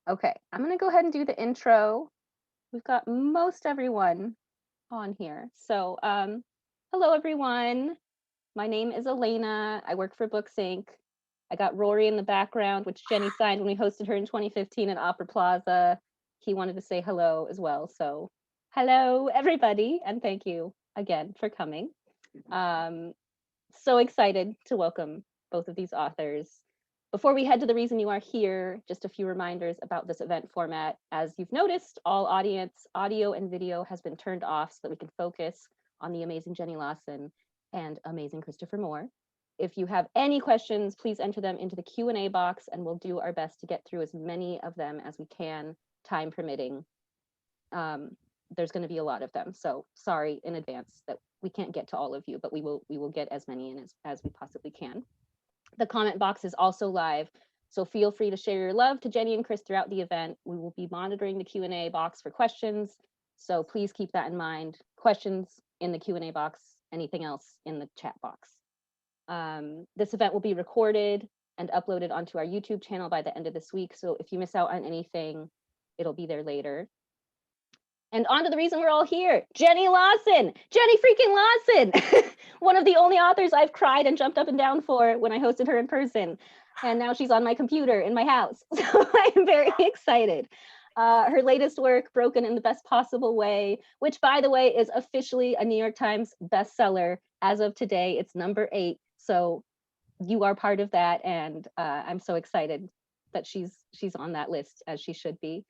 Okay, I'm going to go ahead and do the intro. We've got most everyone on here. So, hello, everyone. My name is Elena. I work for BooksInc. I got Rory in the background, which Jenny signed when we hosted her in 2015 at Opera Plaza. He wanted to say hello as well. So, hello, everybody, and thank you again for coming. So excited to welcome both of these authors. Before we head to the reason you are here, just a few reminders about this event format. As you've noticed, all audience audio and video has been turned off so that we can focus on the amazing Jenny Lawson and amazing Christopher Moore. If you have any questions, please enter them into the Q&A box and we'll do our best to get through as many of them as we can, time permitting. There's going to be a lot of them, so sorry in advance that we can't get to all of you, but we will get as many in as we possibly can. The comment box is also live, so feel free to share your love to Jenny and Chris throughout the event. We will be monitoring the Q&A box for questions, so please keep that in mind. Questions in the Q&A box, anything else in the chat box. This event will be recorded and uploaded onto our YouTube channel by the end of this week, so if you miss out on anything, it'll be there later. And on to the reason we're all here, Jenny Lawson, Jenny freaking Lawson, one of the only authors I've cried and jumped up and down for when I hosted her in person. And now she's on my computer in my house. So I'm very excited. Her latest work, Broken in the Best Possible Way, which by the way, is officially a New York Times bestseller. As of today, it's number 8. So you are part of that. And I'm so excited that she's on that list, as she should be.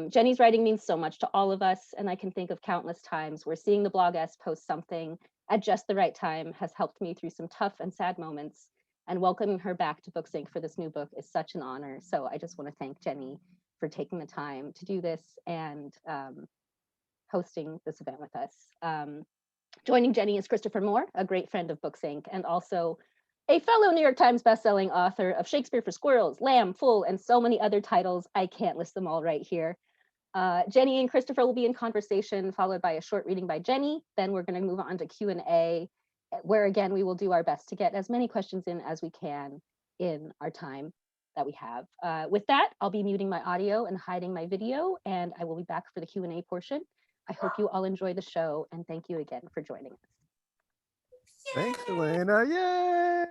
Jenny's writing means so much to all of us, and I can think of countless times where seeing the blogess post something at just the right time has helped me through some tough and sad moments, and welcoming her back to BooksInc for this new book is such an honor. So I just want to thank Jenny for taking the time to do this and hosting this event with us. Joining Jenny is Christopher Moore, a great friend of BooksInc, and also a fellow New York Times bestselling author of Shakespeare for Squirrels, Lamb, Fool, and so many other titles. I can't list them all right here. Jenny and Christopher will be in conversation, followed by a short reading by Jenny. Then we're going to move on to Q&A, where again, we will do our best to get as many questions in as we can in our time that we have. With that, I'll be muting my audio and hiding my video, and I will be back for the Q&A portion. I hope you all enjoy the show, and thank you again for joining us. Thanks, Elena. Yay!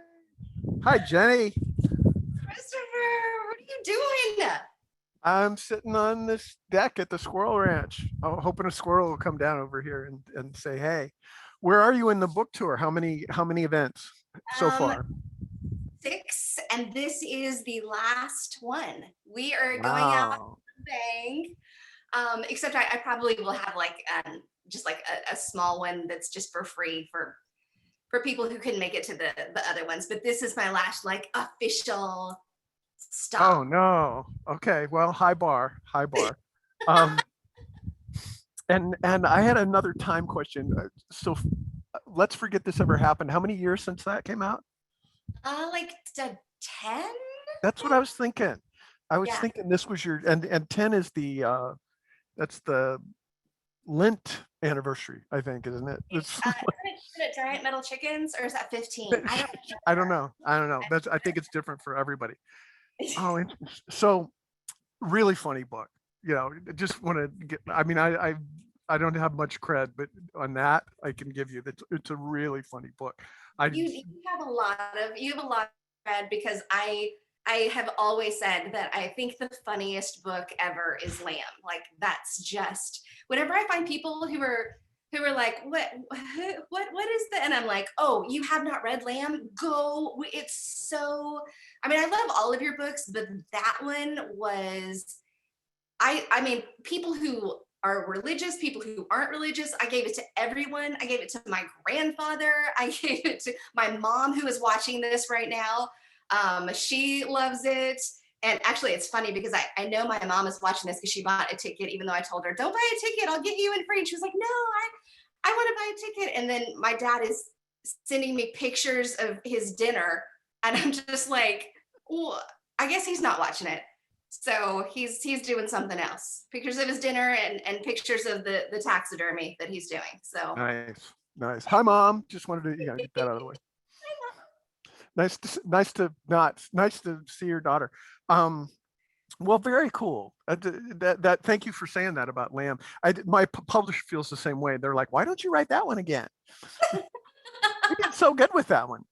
Hi, Jenny. Christopher, what are you doing? I'm sitting on this deck at the Squirrel Ranch. I'm hoping a squirrel will come down over here and say, hey. Where are you in the book tour? How many events so far? 6, and this is the last one. We are going out bang. Except I probably will have like just like a small one that's just for free for people who couldn't make it to the other ones. But this is my last like official stop. Oh no. Okay. Well, high bar. And I had another time question. So let's forget this ever happened. How many years since that came out? Like 10. That's what I was thinking. I was thinking this was your and 10 is the that's the Lent anniversary, I think, isn't it? Is it Giant Metal Chickens, or is that 15? I don't know. I think it's different for everybody. Oh, so really funny book. You know, just want to get. I mean, I don't have much cred, but on that I can give you that. It's a really funny book. You have a lot of cred, because I have always said that I think the funniest book ever is Lamb. Like, that's just, whenever I find people who are like, what is that? And I'm like, oh, you have not read Lamb? Go. It's so, I mean, I love all of your books, but that one was, I mean, people who are religious, people who aren't religious, I gave it to everyone. I gave it to my grandfather. I gave it to my mom, who is watching this right now. She loves it. And actually, it's funny because I know my mom is watching this because she bought a ticket, even though I told her, don't buy a ticket, I'll get you in free. And she was like, no, I want to buy a ticket. And then my dad is sending me pictures of his dinner. And I'm just like, well, I guess he's not watching it. So he's doing something else. Pictures of his dinner and pictures of the taxidermy that he's doing. So nice. Hi, Mom. Just wanted to get that out of the way. Nice to see your daughter. Well, very cool. Thank you for saying that about Lamb. My publisher feels the same way. They're like, why don't you write that one again? You did so good with that one.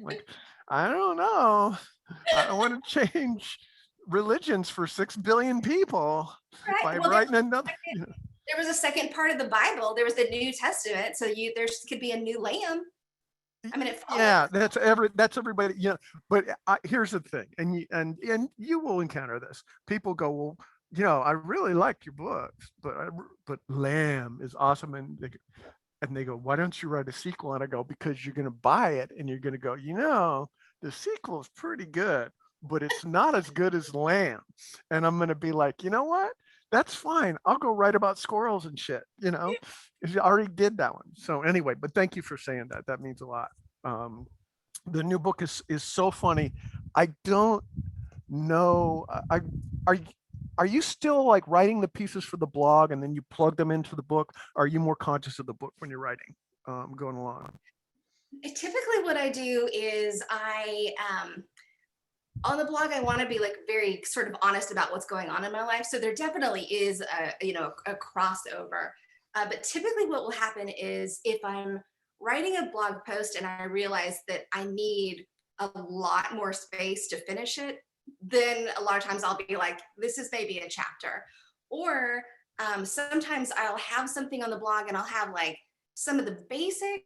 Like, I don't know. I don't want to change religions for 6 billion people Right. by Well, writing another. there was a second part of the Bible. There was the New Testament, so there could be a new lamb. I mean, it follows. Yeah, that's everybody. But here's the thing, and you will encounter this. People go, well, I really like your books, but Lamb is awesome, and they go, why don't you write a sequel? And I go, because you're going to buy it and you're going to go, the sequel is pretty good, but it's not as good as Lamb. And I'm going to be like, you know what? That's fine. I'll go write about squirrels and shit, if you already did that one. So anyway, but thank you for saying that. That means a lot. The new book is so funny. I don't know. Are are you still like writing the pieces for the blog and then you plug them into the book? Or are you more conscious of the book when you're writing, going along? Typically, what I do is on the blog, I want to be like very sort of honest about what's going on in my life. So there definitely is a crossover. But typically what will happen is if I'm writing a blog post and I realize that I need a lot more space to finish it, then a lot of times I'll be like, this is maybe a chapter. Or sometimes I'll have something on the blog and I'll have like some of the basics.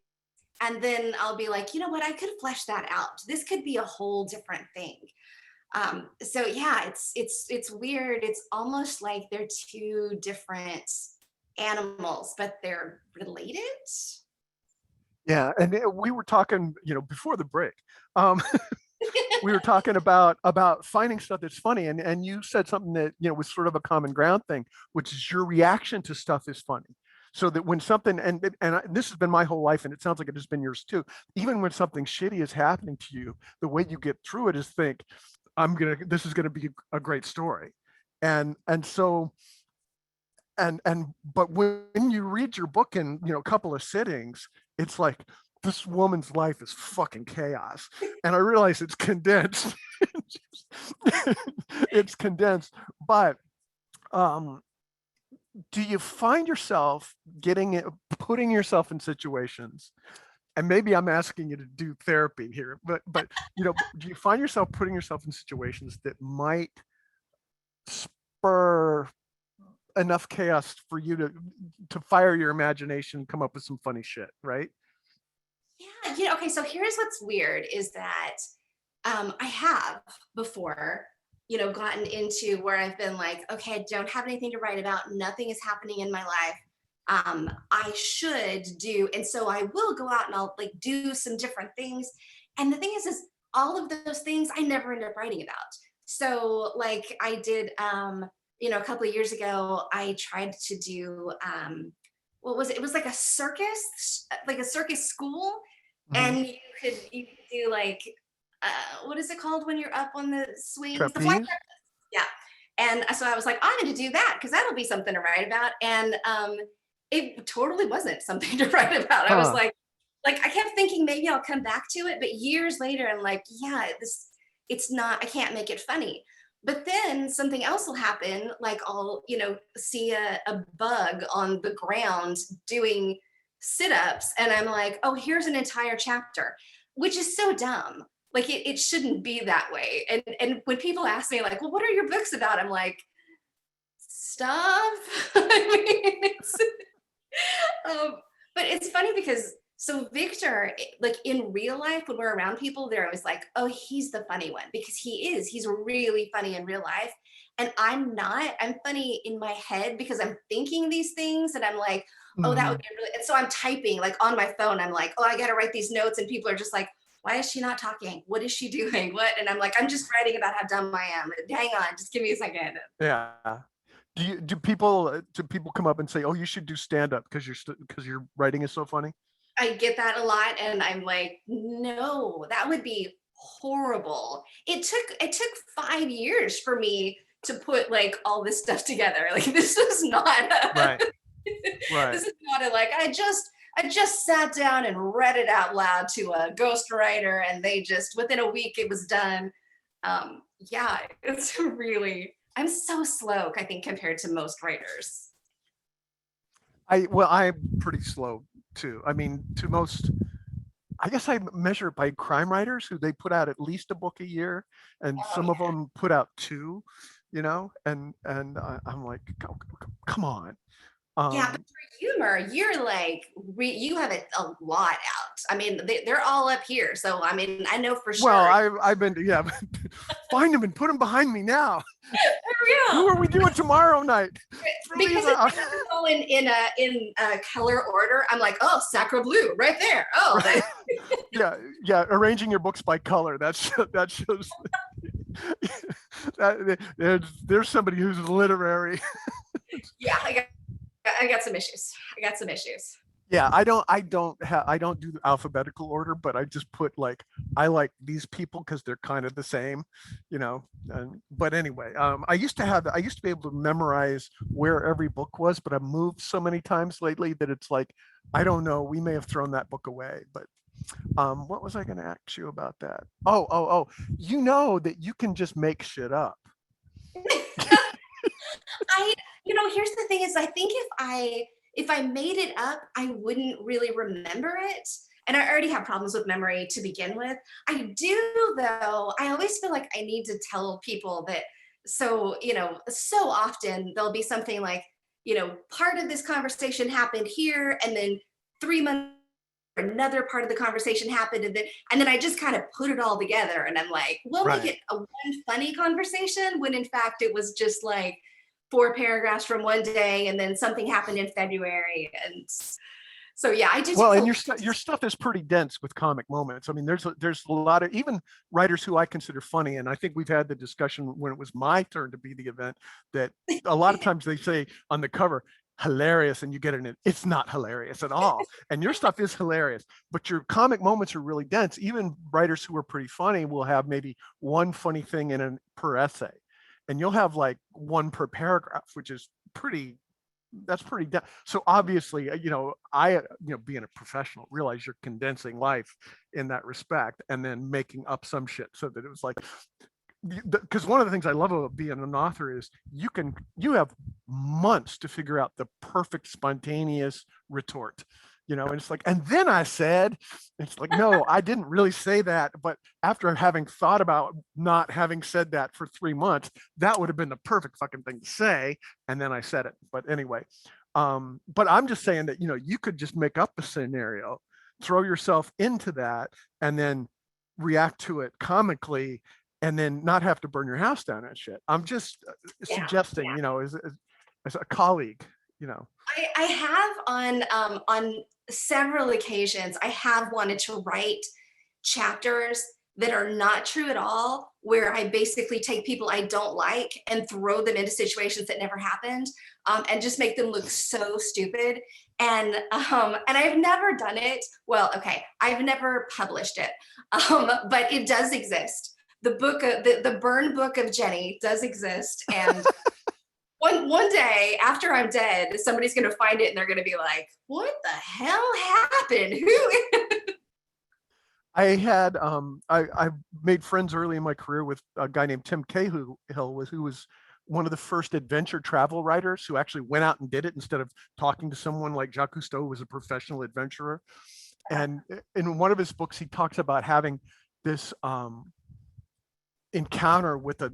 And then I'll be like, you know what, I could flesh that out. This could be a whole different thing. So yeah, it's weird. It's almost like they're two different animals, but they're related. Yeah, and we were talking, before the break. Um, we were talking about finding stuff that's funny, and you said something that was sort of a common ground thing, which is your reaction to stuff is funny. So that when something this has been my whole life, and it sounds like it has been yours too. Even when something shitty is happening to you, the way you get through it is think, this is gonna be a great story, and so but when you read your book in a couple of sittings, it's like this woman's life is fucking chaos, and I realize it's condensed. It's condensed, but do you find yourself putting yourself in situations, and maybe I'm asking you to do therapy here, but do you find yourself putting yourself in situations that might spur enough chaos for you to fire your imagination and come up with some funny shit, right? Yeah, okay, so here's what's weird is that I have before, gotten into where I've been like, okay, I don't have anything to write about, nothing is happening in my life. I should do, and so I will go out and I'll like do some different things. And the thing is all of those things I never end up writing about. So like I did, a couple of years ago, I tried to do what was it? It was like a circus school, Mhm. and you could do like what is it called when you're up on the swings? The flying. Trapeze. Yeah. And so I was like, I'm going to do that because that'll be something to write about. And it totally wasn't something to write about. I was Huh. like I kept thinking maybe I'll come back to it, but years later, I'm like, yeah, it's not. I can't make it funny. But then something else will happen, like I'll see a bug on the ground doing sit-ups, and I'm like, oh, here's an entire chapter, which is so dumb. Like it shouldn't be that way. And when people ask me like, well, what are your books about? I'm like, stuff. I mean, um, but it's funny because so Victor, like in real life, when we're around people, they're always like, oh, he's the funny one because he's really funny in real life. And I'm not. I'm funny in my head because I'm thinking these things and I'm like, oh, that would Mhm. be really, and so I'm typing like on my phone. I'm like, oh, I got to write these notes. And people are just like, why is she not talking? What is she doing? What? And I'm like, I'm just writing about how dumb I am. Hang on, just give me a second. Yeah. Do people come up and say, "Oh, you should do stand up because because your writing is so funny"? I get that a lot, and I'm like, no, that would be horrible. It took 5 years for me to put like all this stuff together. Like this is not a, Right. Right. this is not a like I just sat down and read it out loud to a ghostwriter, and they just within a week it was done. Yeah, it's really I'm so slow, I think, compared to most writers. I'm pretty slow too. I mean, to most, I guess I measure it by crime writers who they put out at least a book a year, and Oh some yeah. of them put out two, I'm like, come on. Yeah, but Um, for humor, you're like you have it a lot out. I mean, they're all up here. So I mean, I know for well, sure. I've been, yeah, find them and put them behind me now. For Who real. are we doing tomorrow night? Throw these Because out. it's all in a color order. I'm like, oh, sacre blue, right there. Oh, Right. Yeah, yeah. Arranging your books by color. That shows that there's somebody who's literary. yeah. I got some issues. I got some issues. Yeah, I don't do the alphabetical order, but I just put like I like these people because they're kind of the same, you know. But anyway, I used to be able to memorize where every book was, but I've moved so many times lately that it's like I don't know. We may have thrown that book away, but what was I going to ask you about that? Oh, you know that you can just make shit up. I, here's the thing is I think if I made it up, I wouldn't really remember it. And I already have problems with memory to begin with. I do though. I always feel like I need to tell people that so often there'll be something like, part of this conversation happened here and then 3 months another part of the conversation happened and then I just kind of put it all together and I'm like, we'll make Right. it a one funny conversation when in fact it was just like 4 paragraphs from one day and then something happened in February. And so yeah, I do Well, take and a your stuff is pretty dense with comic moments. I mean, there's a lot of even writers who I consider funny, and I think we've had the discussion when it was my turn to be the event that a lot of times they say on the cover hilarious, and you get it, it's not hilarious at all. And your stuff is hilarious, but your comic moments are really dense. Even writers who are pretty funny will have maybe one funny thing in an per essay, and you'll have like one per paragraph, which is pretty that's pretty so obviously being a professional realize you're condensing life in that respect and then making up some shit so that it was like because one of the things I love about being an author is you have months to figure out the perfect spontaneous retort, and it's like, and then I said, it's like, no, I didn't really say that, but after having thought about not having said that for 3 months, that would have been the perfect fucking thing to say, and then I said it. But anyway, but I'm just saying that you could just make up a scenario, throw yourself into that, and then react to it comically and then not have to burn your house down and shit. I'm just yeah. suggesting, as a colleague, I have on several occasions I have wanted to write chapters that are not true at all, where I basically take people I don't like and throw them into situations that never happened, and just make them look so stupid. And I've never done it. Well, okay, I've never published it, but it does exist. The book, the burn book of Jenny, does exist, and one day after I'm dead, somebody's gonna find it and they're gonna be like, "What the hell happened? Who?" I made friends early in my career with a guy named Tim Cahill who was one of the first adventure travel writers who actually went out and did it instead of talking to someone like Jacques Cousteau, who was a professional adventurer. And in one of his books, he talks about having this encounter with a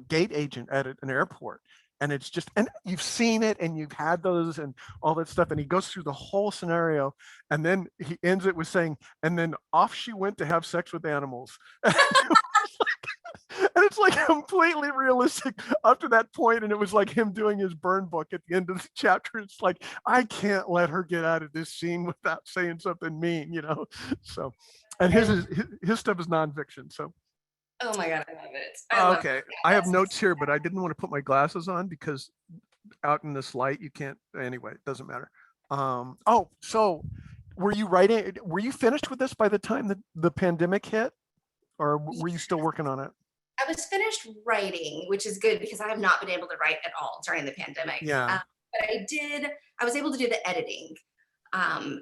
gate agent at an airport, and it's just, and you've seen it and you've had those and all that stuff, and he goes through the whole scenario and then he ends it with saying, and then off she went to have sex with animals. And it's like completely realistic up to that point, and it was like him doing his burn book at the end of the chapter. It's like, I can't let her get out of this scene without saying something mean, so. And his stuff is nonfiction, so. Oh my god, I love it. I love Okay, it. I have That's notes here, but I didn't want to put my glasses on because out in this light you can't. Anyway, it doesn't matter. Oh, so were you writing? Were you finished with this by the time the pandemic hit, or were you still working on it? I was finished writing, which is good because I have not been able to write at all during the pandemic. Yeah. But I was able to do the editing.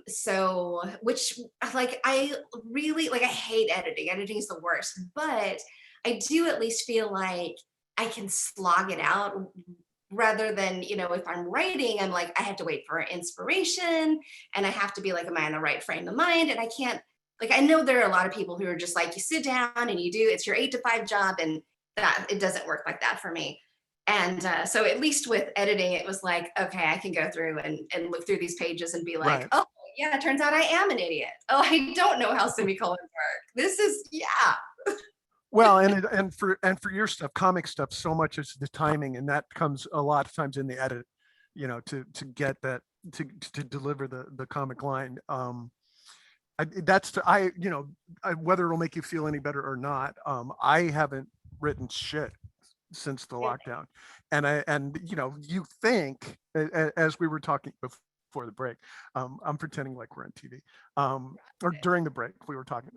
So which like I really like I hate editing. Editing is the worst, but I do at least feel like I can slog it out, rather than, if I'm writing, I'm like, I have to wait for inspiration, and I have to be like, am I in the right frame of mind? And I can't, like, I know there are a lot of people who are just like, you sit down and you do, it's your 8 to 5 job. And that it doesn't work like that for me. And so at least with editing, it was like, okay, I can go through and look through these pages and be like, Right. oh, yeah, it turns out I am an idiot. Oh, I don't know how semicolons work. This is, yeah. Well, and for your stuff, comic stuff, so much is the timing, and that comes a lot of times in the edit, to get that, to deliver the comic line. Whether it'll make you feel any better or not, I haven't written shit since the lockdown, and you think, as we were talking before the break, I'm pretending like we're on TV, or during the break we were talking.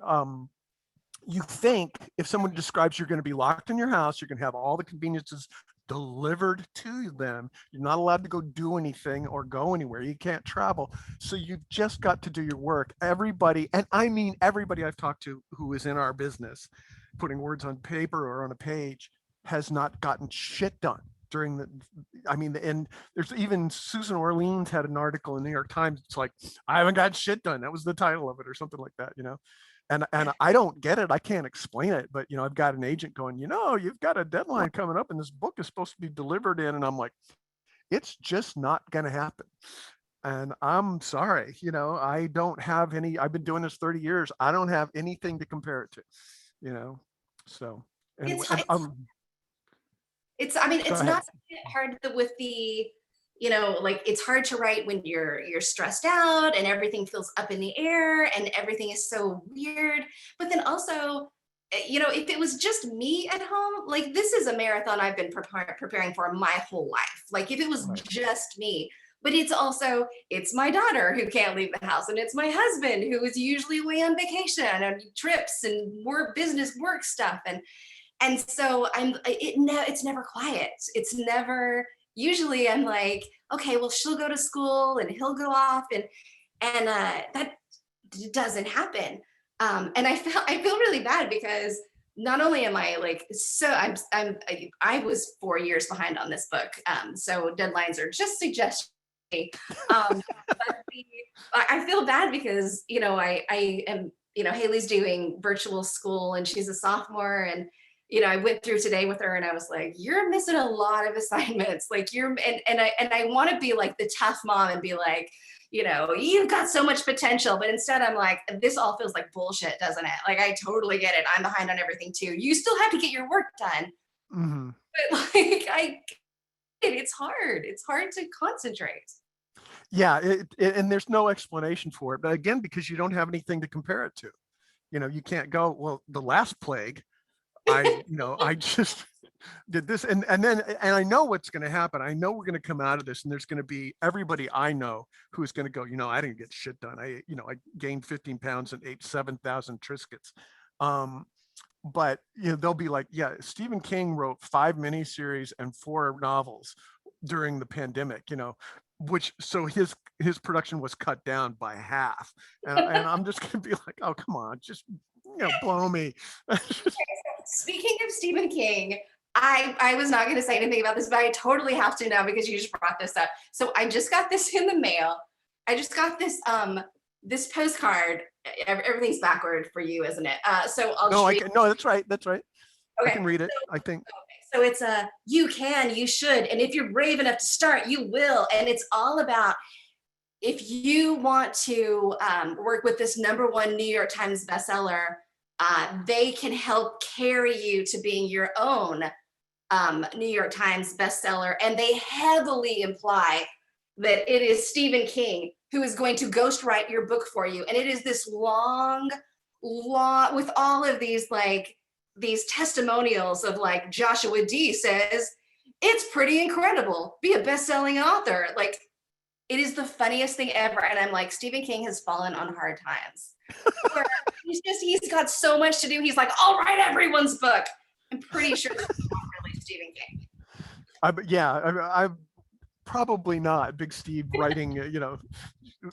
You think if someone describes you're going to be locked in your house, you're going to have all the conveniences delivered to them. You're not allowed to go do anything or go anywhere. You can't travel. So you've just got to do your work. Everybody, and I mean everybody I've talked to who is in our business, putting words on paper or on a page, has not gotten shit done during and there's even Susan Orleans had an article in the New York Times. It's like, I haven't got shit done. That was the title of it or something like that, and I don't get it. I can't explain it, but I've got an agent going, you've got a deadline coming up and this book is supposed to be delivered in. And I'm like, it's just not going to happen. And I'm sorry, I don't have any, I've been doing this 30 years. I don't have anything to compare it to, so anyway, I mean, go it's ahead. not hard with the, like, it's hard to write when you're stressed out and everything feels up in the air and everything is so weird. But then also, if it was just me at home, like, this is a marathon I've been preparing for my whole life. Like, if it was Right. just me, but it's my daughter who can't leave the house, and it's my husband who is usually away on vacation and trips and work stuff. And so it's never quiet. It's never, usually I'm like, okay, well, she'll go to school and he'll go off, and that doesn't happen. And I feel really bad because not only am I like, I was 4 years behind on this book. So deadlines are just suggestions. But I feel bad because, I am, Haley's doing virtual school and she's a sophomore, and I went through today with her and I was like, you're missing a lot of assignments. Like, and I want to be like the tough mom and be like, you've got so much potential. But instead I'm like, this all feels like bullshit, doesn't it? Like, I totally get it. I'm behind on everything too. You still have to get your work done. Mm-hmm. But like, it's hard. It's hard to concentrate. Yeah, and there's no explanation for it. But again, because you don't have anything to compare it to, you can't go, well, the last plague, I just did this, and I know what's going to happen. I know we're going to come out of this, and there's going to be everybody I know who's going to go, I didn't get shit done. I gained 15 pounds and ate 7,000 Triscuits. But they'll be like, yeah, Stephen King wrote 5 miniseries and 4 novels during the pandemic, which, so his production was cut down by half, and I'm just gonna be like, oh, come on, just blow me. Speaking of Stephen King, I was not going to say anything about this, but I totally have to now because you just brought this up. So I just got this in the mail. I just got this postcard. Everything's backward for you, isn't it? So I'll No, just read. no, that's right. Okay. I can read it, I think. So it's you can, you should, and if you're brave enough to start, you will. And it's all about, if you want to work with this #1 New York Times bestseller, they can help carry you to being your own New York Times bestseller. And they heavily imply that it is Stephen King who is going to ghostwrite your book for you. And it is this long, with all of these testimonials of, like, Joshua D says, it's pretty incredible. Be a best-selling author. Like, it is the funniest thing ever. And I'm like, Stephen King has fallen on hard times. He's got so much to do. He's like, I'll write everyone's book. I'm pretty sure that's not really Stephen King. I'm probably not Big Steve writing,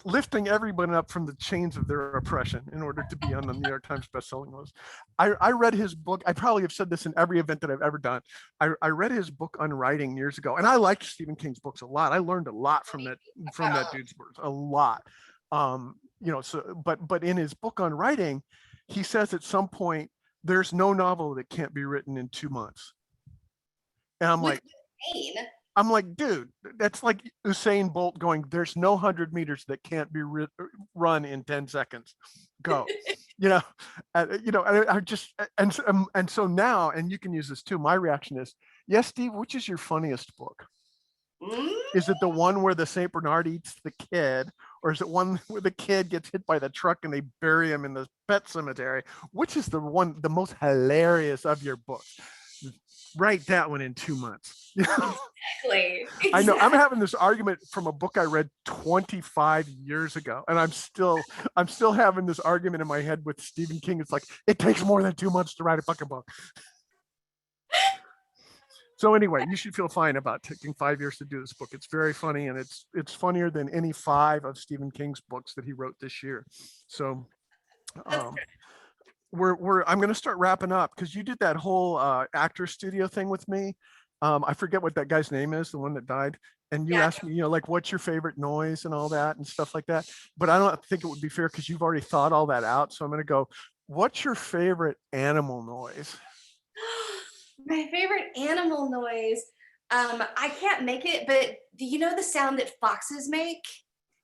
lifting everyone up from the chains of their oppression in order to be on the New York Times bestselling list. I read his book. I probably have said this in every event that I've ever done. I read his book on writing years ago, and I liked Stephen King's books a lot. I learned a lot from that dude's words, a lot. So but in his book on writing, he says at some point there's no novel that can't be written in 2 months. And I'm like, dude, that's like Usain Bolt going, there's no 100 meters that can't be run in 10 seconds. Go. I just, and so now, and you can use this too. My reaction is, yes, Steve, which is your funniest book? Is it the one where the St. Bernard eats the kid, or is it one where the kid gets hit by the truck and they bury him in the pet cemetery? Which is the most hilarious of your books? Write that one in 2 months. Exactly. I know I'm having this argument from a book I read 25 years ago, and I'm still having this argument in my head with Stephen King. It's like, it takes more than 2 months to write a fucking book. So anyway, you should feel fine about taking 5 years to do this book. It's very funny, and it's funnier than any 5 of Stephen King's books that he wrote this year. So I'm going to start wrapping up, because you did that whole actor studio thing with me. I forget what that guy's name is, the one that died. And you asked me, like, what's your favorite noise and all that and stuff like that. But I don't think it would be fair, because you've already thought all that out. So I'm going to go, what's your favorite animal noise? My favorite animal noise. I can't make it, but do you know the sound that foxes make?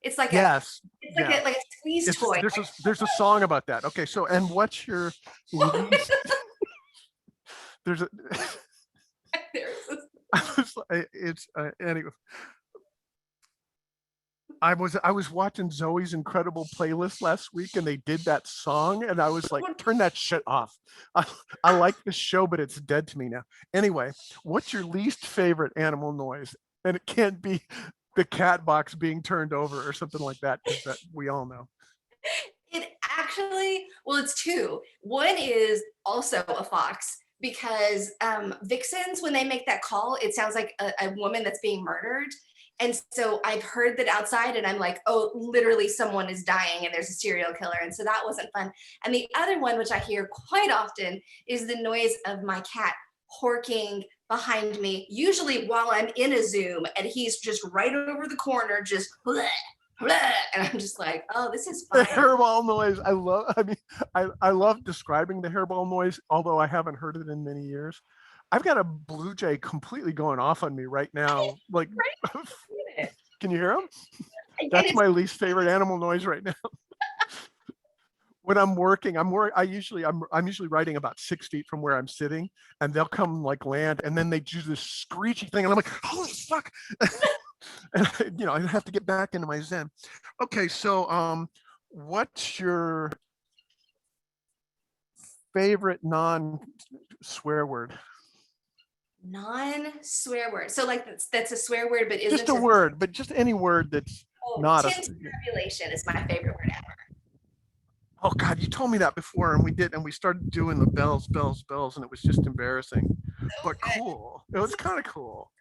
It's like a squeeze toy. There's a song about that. Okay, so, and what's your least? Anyway. I was watching Zoe's incredible playlist last week, and they did that song, and I was like, turn that shit off. I like this show, but it's dead to me now. Anyway, what's your least favorite animal noise? And it can't be the cat box being turned over or something like that, because that we all know. It actually, well, it's 2. One is also a fox, because vixens, when they make that call, it sounds like a woman that's being murdered. And so I've heard that outside, and I'm like, oh, literally someone is dying and there's a serial killer. And so that wasn't fun. And the other one, which I hear quite often, is the noise of my cat horking behind me, usually while I'm in a Zoom, and he's just right over the corner, just bleh, bleh, and I'm just like, oh, this is fun. The hairball noise. I love describing the hairball noise, although I haven't heard it in many years. I've got a blue jay completely going off on me right now. Like, can you hear him? That's my least favorite animal noise right now. When I'm working, I'm usually writing about 6 feet from where I'm sitting, and they'll come like land, and then they do this screechy thing, and I'm like, holy fuck. And I have to get back into my zen. Okay, so what's your favorite non-swear word? Non-swear word. So like that's a swear word, but isn't just a word, but just any word that's not Stimulation is my favorite word ever. Oh God, you told me that before, and we started doing the bells, and it was just embarrassing, but cool. It was kind of cool.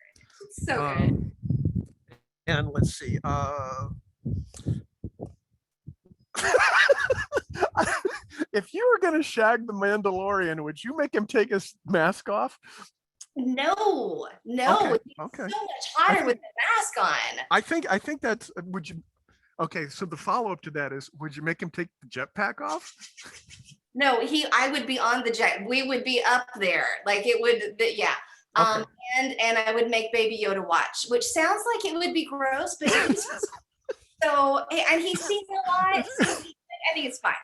It's so good. And let's see. If you were gonna shag the Mandalorian, would you make him take his mask off? No. Okay. So much hotter with the mask on. I think that's. Would you? Okay, so the follow-up to that is, would you make him take the jetpack off? No, I would be on the jet. We would be up there. Like it would, yeah. Okay. And I would make Baby Yoda watch, which sounds like it would be gross, but so, and he's seen a lot. So I think it's fine.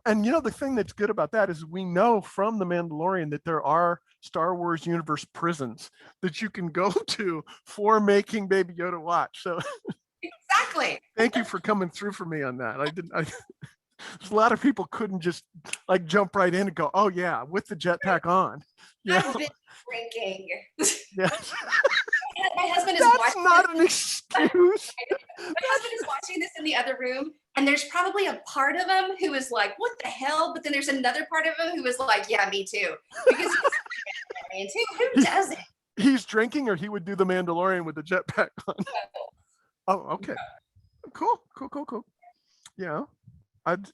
And the thing that's good about that is we know from The Mandalorian that there are Star Wars universe prisons that you can go to for making Baby Yoda watch. So exactly. Thank you for coming through for me on that. There's a lot of people couldn't just like jump right in and go, oh yeah, with the jetpack on. I've been drinking. Yes. My husband is That's not an excuse. My husband is watching this in the other room, and there's probably a part of him who is like, what the hell? But then there's another part of him who is like, yeah, me too. Because he's too. Who does it? He's drinking, or he would do the Mandalorian with the jetpack on. Oh, okay. Cool. You know,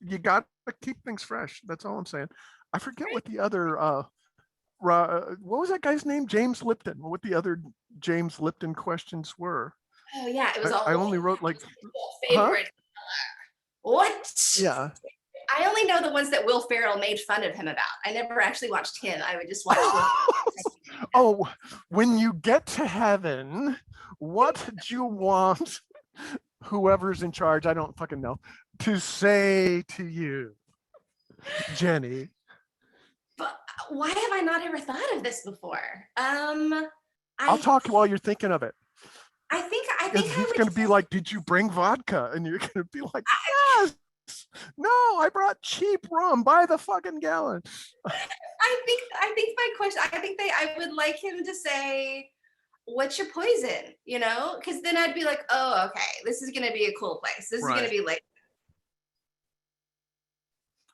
you got to keep things fresh. That's all I'm saying. I forget what the other what was that guy's name? James Lipton. What the other James Lipton questions were? Oh yeah, it was I all only wrote like, huh? favorite. What? Yeah. I only know the ones that Will Ferrell made fun of him about. I never actually watched him. I would just watch Will. Oh, when you get to heaven, what do you want whoever's in charge, I don't fucking know, to say to you, Jenny? But why have I not ever thought of this before? I'll talk while you're thinking of it. I think He's I would going to be like, did you bring vodka? And you're going to be like, yes. No, I brought cheap rum by the fucking gallon. I think my question, I would like him to say, what's your poison? You know, because then I'd be like, oh, okay, this is gonna be a cool place. This is gonna be like,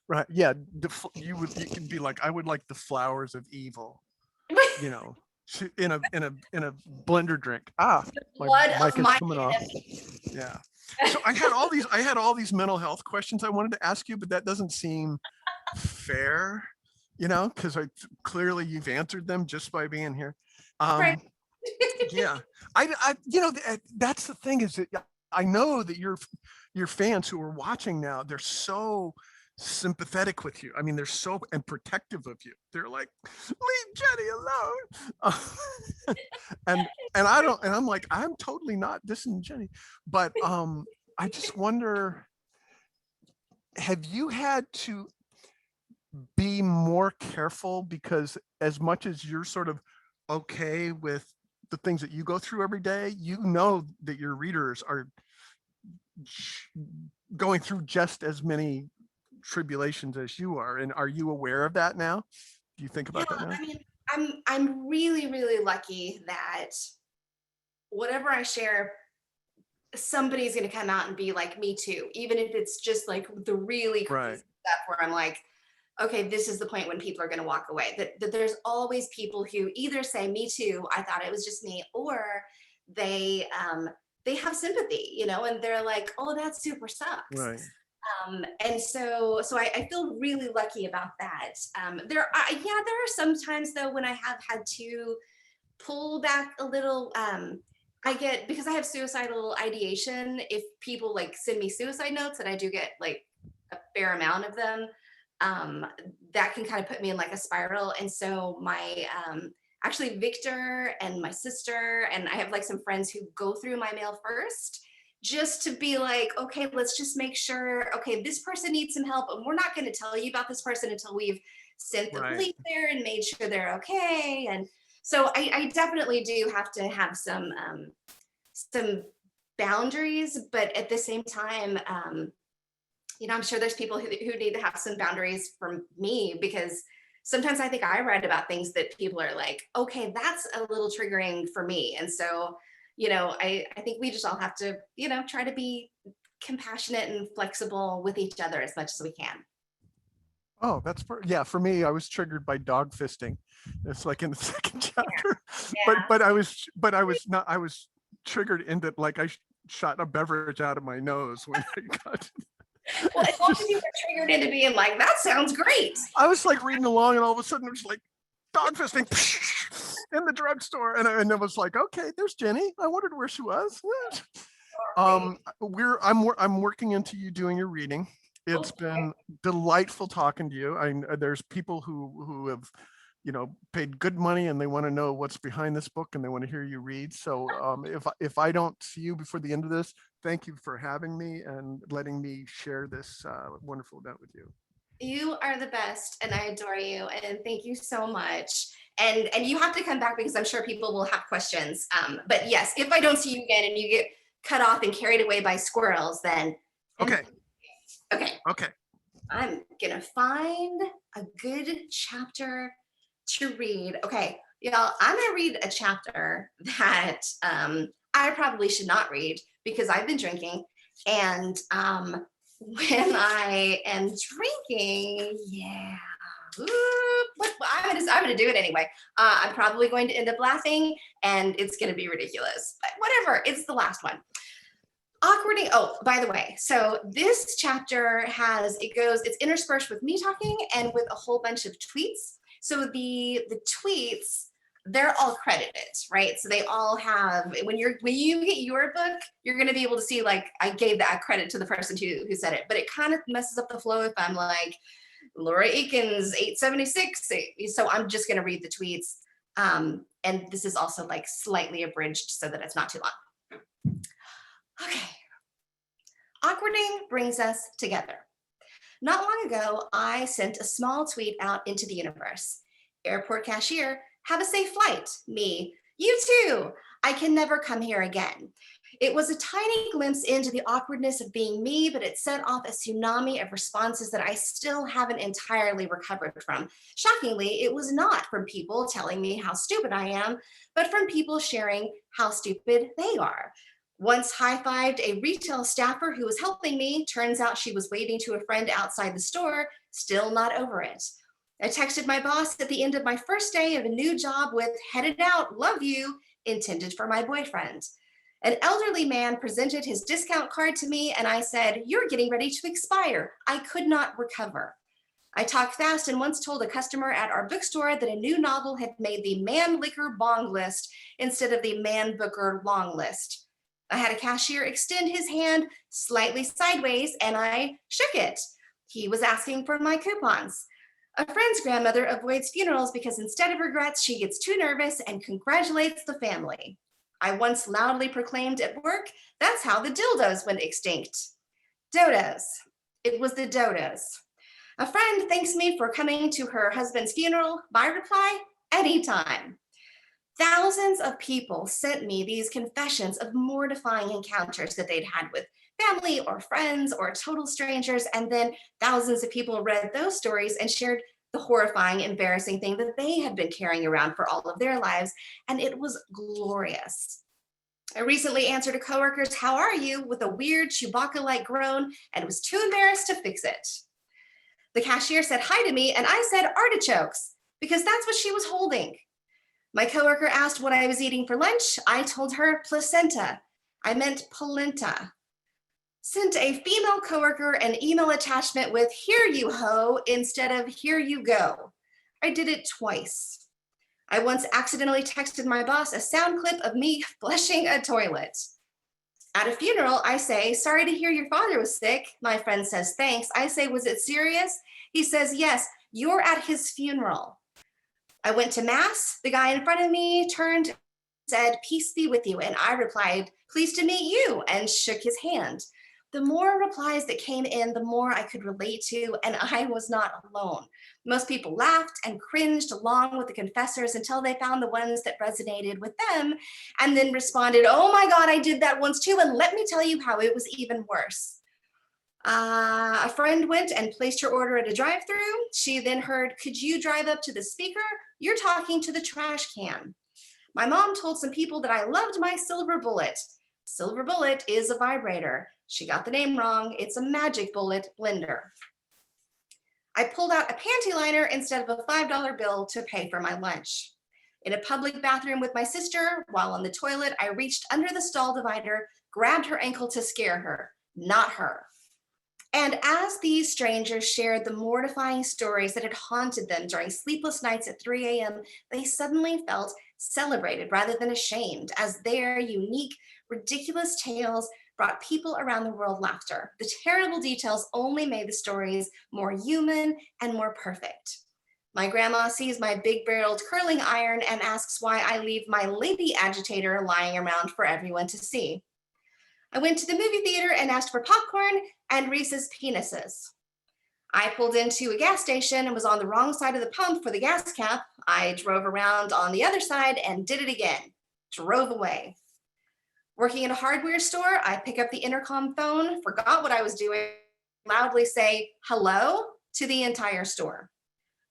right, yeah. You can be like, I would like the flowers of evil, you know, in a blender drink. My mic is coming off. Yeah. So I had all these mental health questions I wanted to ask you, but that doesn't seem fair, you know, because clearly you've answered them just by being here. right. Yeah, I you know, that's the thing, is that I know that your fans who are watching now, they're so sympathetic with you. I mean, they're so and protective of you. They're like, leave Jenny alone. and I don't, and I'm like, I'm totally not dissing Jenny, but I just wonder, have you had to be more careful, because as much as you're sort of okay with the things that you go through every day, you know that your readers are going through just as many tribulations as you are, and are you aware of that now? Do you think about that now? I mean, I'm really, really lucky that whatever I share, somebody's gonna come out and be like, me too, even if it's just like the really crazy stuff where I'm like, okay, this is the point when people are going to walk away. That there's always people who either say, me too, I thought it was just me, or they have sympathy, you know, and they're like, oh, that super sucks. Right. And so I feel really lucky about that. There are some times though when I have had to pull back a little. I get, because I have suicidal ideation, if people like send me suicide notes, and I do get like a fair amount of them, that can kind of put me in like a spiral. And so my actually Victor and my sister, and I have like some friends who go through my mail first, just to be like, okay, let's just make sure, okay, this person needs some help, and we're not going to tell you about this person until we've sent the police there and made sure they're okay. And so I definitely do have to have some boundaries, but at the same time, you know, I'm sure there's people who need to have some boundaries from me, because sometimes I think I write about things that people are like, okay, that's a little triggering for me. And so, you know, I think we just all have to, you know, try to be compassionate and flexible with each other as much as we can. Oh, that's yeah. For me, I was triggered by dog fisting. It's like in the second chapter, but I was triggered in that, like, I shot a beverage out of my nose when I got. Well, as long as you were triggered into being like, that sounds great. I was like reading along, and all of a sudden it was like dog fisting in the drugstore, and it was like, okay, there's Jenny. I wondered where she was. I'm working into you doing your reading. It's been delightful talking to you. There's people who have, you know, paid good money, and they want to know what's behind this book, and they want to hear you read. So if I don't see you before the end of this, thank you for having me and letting me share this wonderful event with you. You are the best, and I adore you, and thank you so much. And you have to come back, because I'm sure people will have questions. But yes, if I don't see you again and you get cut off and carried away by squirrels, then okay. I'm gonna find a good chapter to read. Okay, y'all, I'm gonna read a chapter that I probably should not read, because I've been drinking, and when I am drinking, I'm gonna do it anyway. I'm probably going to end up laughing, and it's gonna be ridiculous, but whatever, it's the last one. Awkwarding. Oh, by the way, so this chapter it's interspersed with me talking and with a whole bunch of tweets. So the tweets, they're all credited, right? So they all have, when you get your book, you're going to be able to see, like, I gave that credit to the person who said it, but it kind of messes up the flow if I'm like Laura Aikens 876. So I'm just going to read the tweets. And this is also like slightly abridged so that it's not too long. Okay. Awkwarding brings us together. Not long ago, I sent a small tweet out into the universe. Airport cashier, have a safe flight. Me, you too. I can never come here again. It was a tiny glimpse into the awkwardness of being me, but it set off a tsunami of responses that I still haven't entirely recovered from. Shockingly, it was not from people telling me how stupid I am, but from people sharing how stupid they are. Once high-fived a retail staffer who was helping me. Turns out she was waving to a friend outside the store, still not over it. I texted my boss at the end of my first day of a new job with "headed out, love you," intended for my boyfriend. An elderly man presented his discount card to me and I said, "You're getting ready to expire." I could not recover. I talked fast and once told a customer at our bookstore that a new novel had made the man liquor bong list instead of the man booker long list. I had a cashier extend his hand slightly sideways and I shook it. He was asking for my coupons. A friend's grandmother avoids funerals because instead of regrets, she gets too nervous and congratulates the family. I once loudly proclaimed at work, "That's how the dildos went extinct." Dodos. It was the dodos. A friend thanks me for coming to her husband's funeral. My reply, anytime. Thousands of people sent me these confessions of mortifying encounters that they'd had with family or friends or total strangers. And then thousands of people read those stories and shared the horrifying, embarrassing thing that they had been carrying around for all of their lives. And it was glorious. I recently answered a coworker's "How are you?" with a weird Chewbacca-like groan and was too embarrassed to fix it. The cashier said hi to me and I said artichokes because that's what she was holding. My coworker asked what I was eating for lunch. I told her placenta. I meant polenta. Sent a female coworker an email attachment with "here you ho" instead of "here you go." I did it twice. I once accidentally texted my boss a sound clip of me flushing a toilet. At a funeral, I say, "Sorry to hear your father was sick." My friend says, "Thanks." I say, "Was it serious?" He says, "Yes, you're at his funeral." I went to mass. The guy in front of me turned, said, "Peace be with you." And I replied, "Pleased to meet you," and shook his hand. The more replies that came in, the more I could relate to, and I was not alone. Most people laughed and cringed along with the confessors until they found the ones that resonated with them and then responded, "Oh my God, I did that once too, and let me tell you how it was even worse." A friend went and placed her order at a drive-through. She then heard, "Could you drive up to the speaker? You're talking to the trash can." My mom told some people that I loved my silver bullet. Silver bullet is a vibrator. She got the name wrong. It's a magic bullet blender. I pulled out a panty liner instead of a $5 bill to pay for my lunch. In a public bathroom with my sister, while on the toilet, I reached under the stall divider, grabbed her ankle to scare her, not her. And as these strangers shared the mortifying stories that had haunted them during sleepless nights at 3 a.m., they suddenly felt celebrated rather than ashamed, as their unique, ridiculous tales brought people around the world laughter. The terrible details only made the stories more human and more perfect. My grandma sees my big-barreled curling iron and asks why I leave my lady agitator lying around for everyone to see. I went to the movie theater and asked for popcorn and Reese's penises. I pulled into a gas station and was on the wrong side of the pump for the gas cap. I drove around on the other side and did it again. Drove away. Working in a hardware store, I pick up the intercom phone, forgot what I was doing, loudly say hello to the entire store.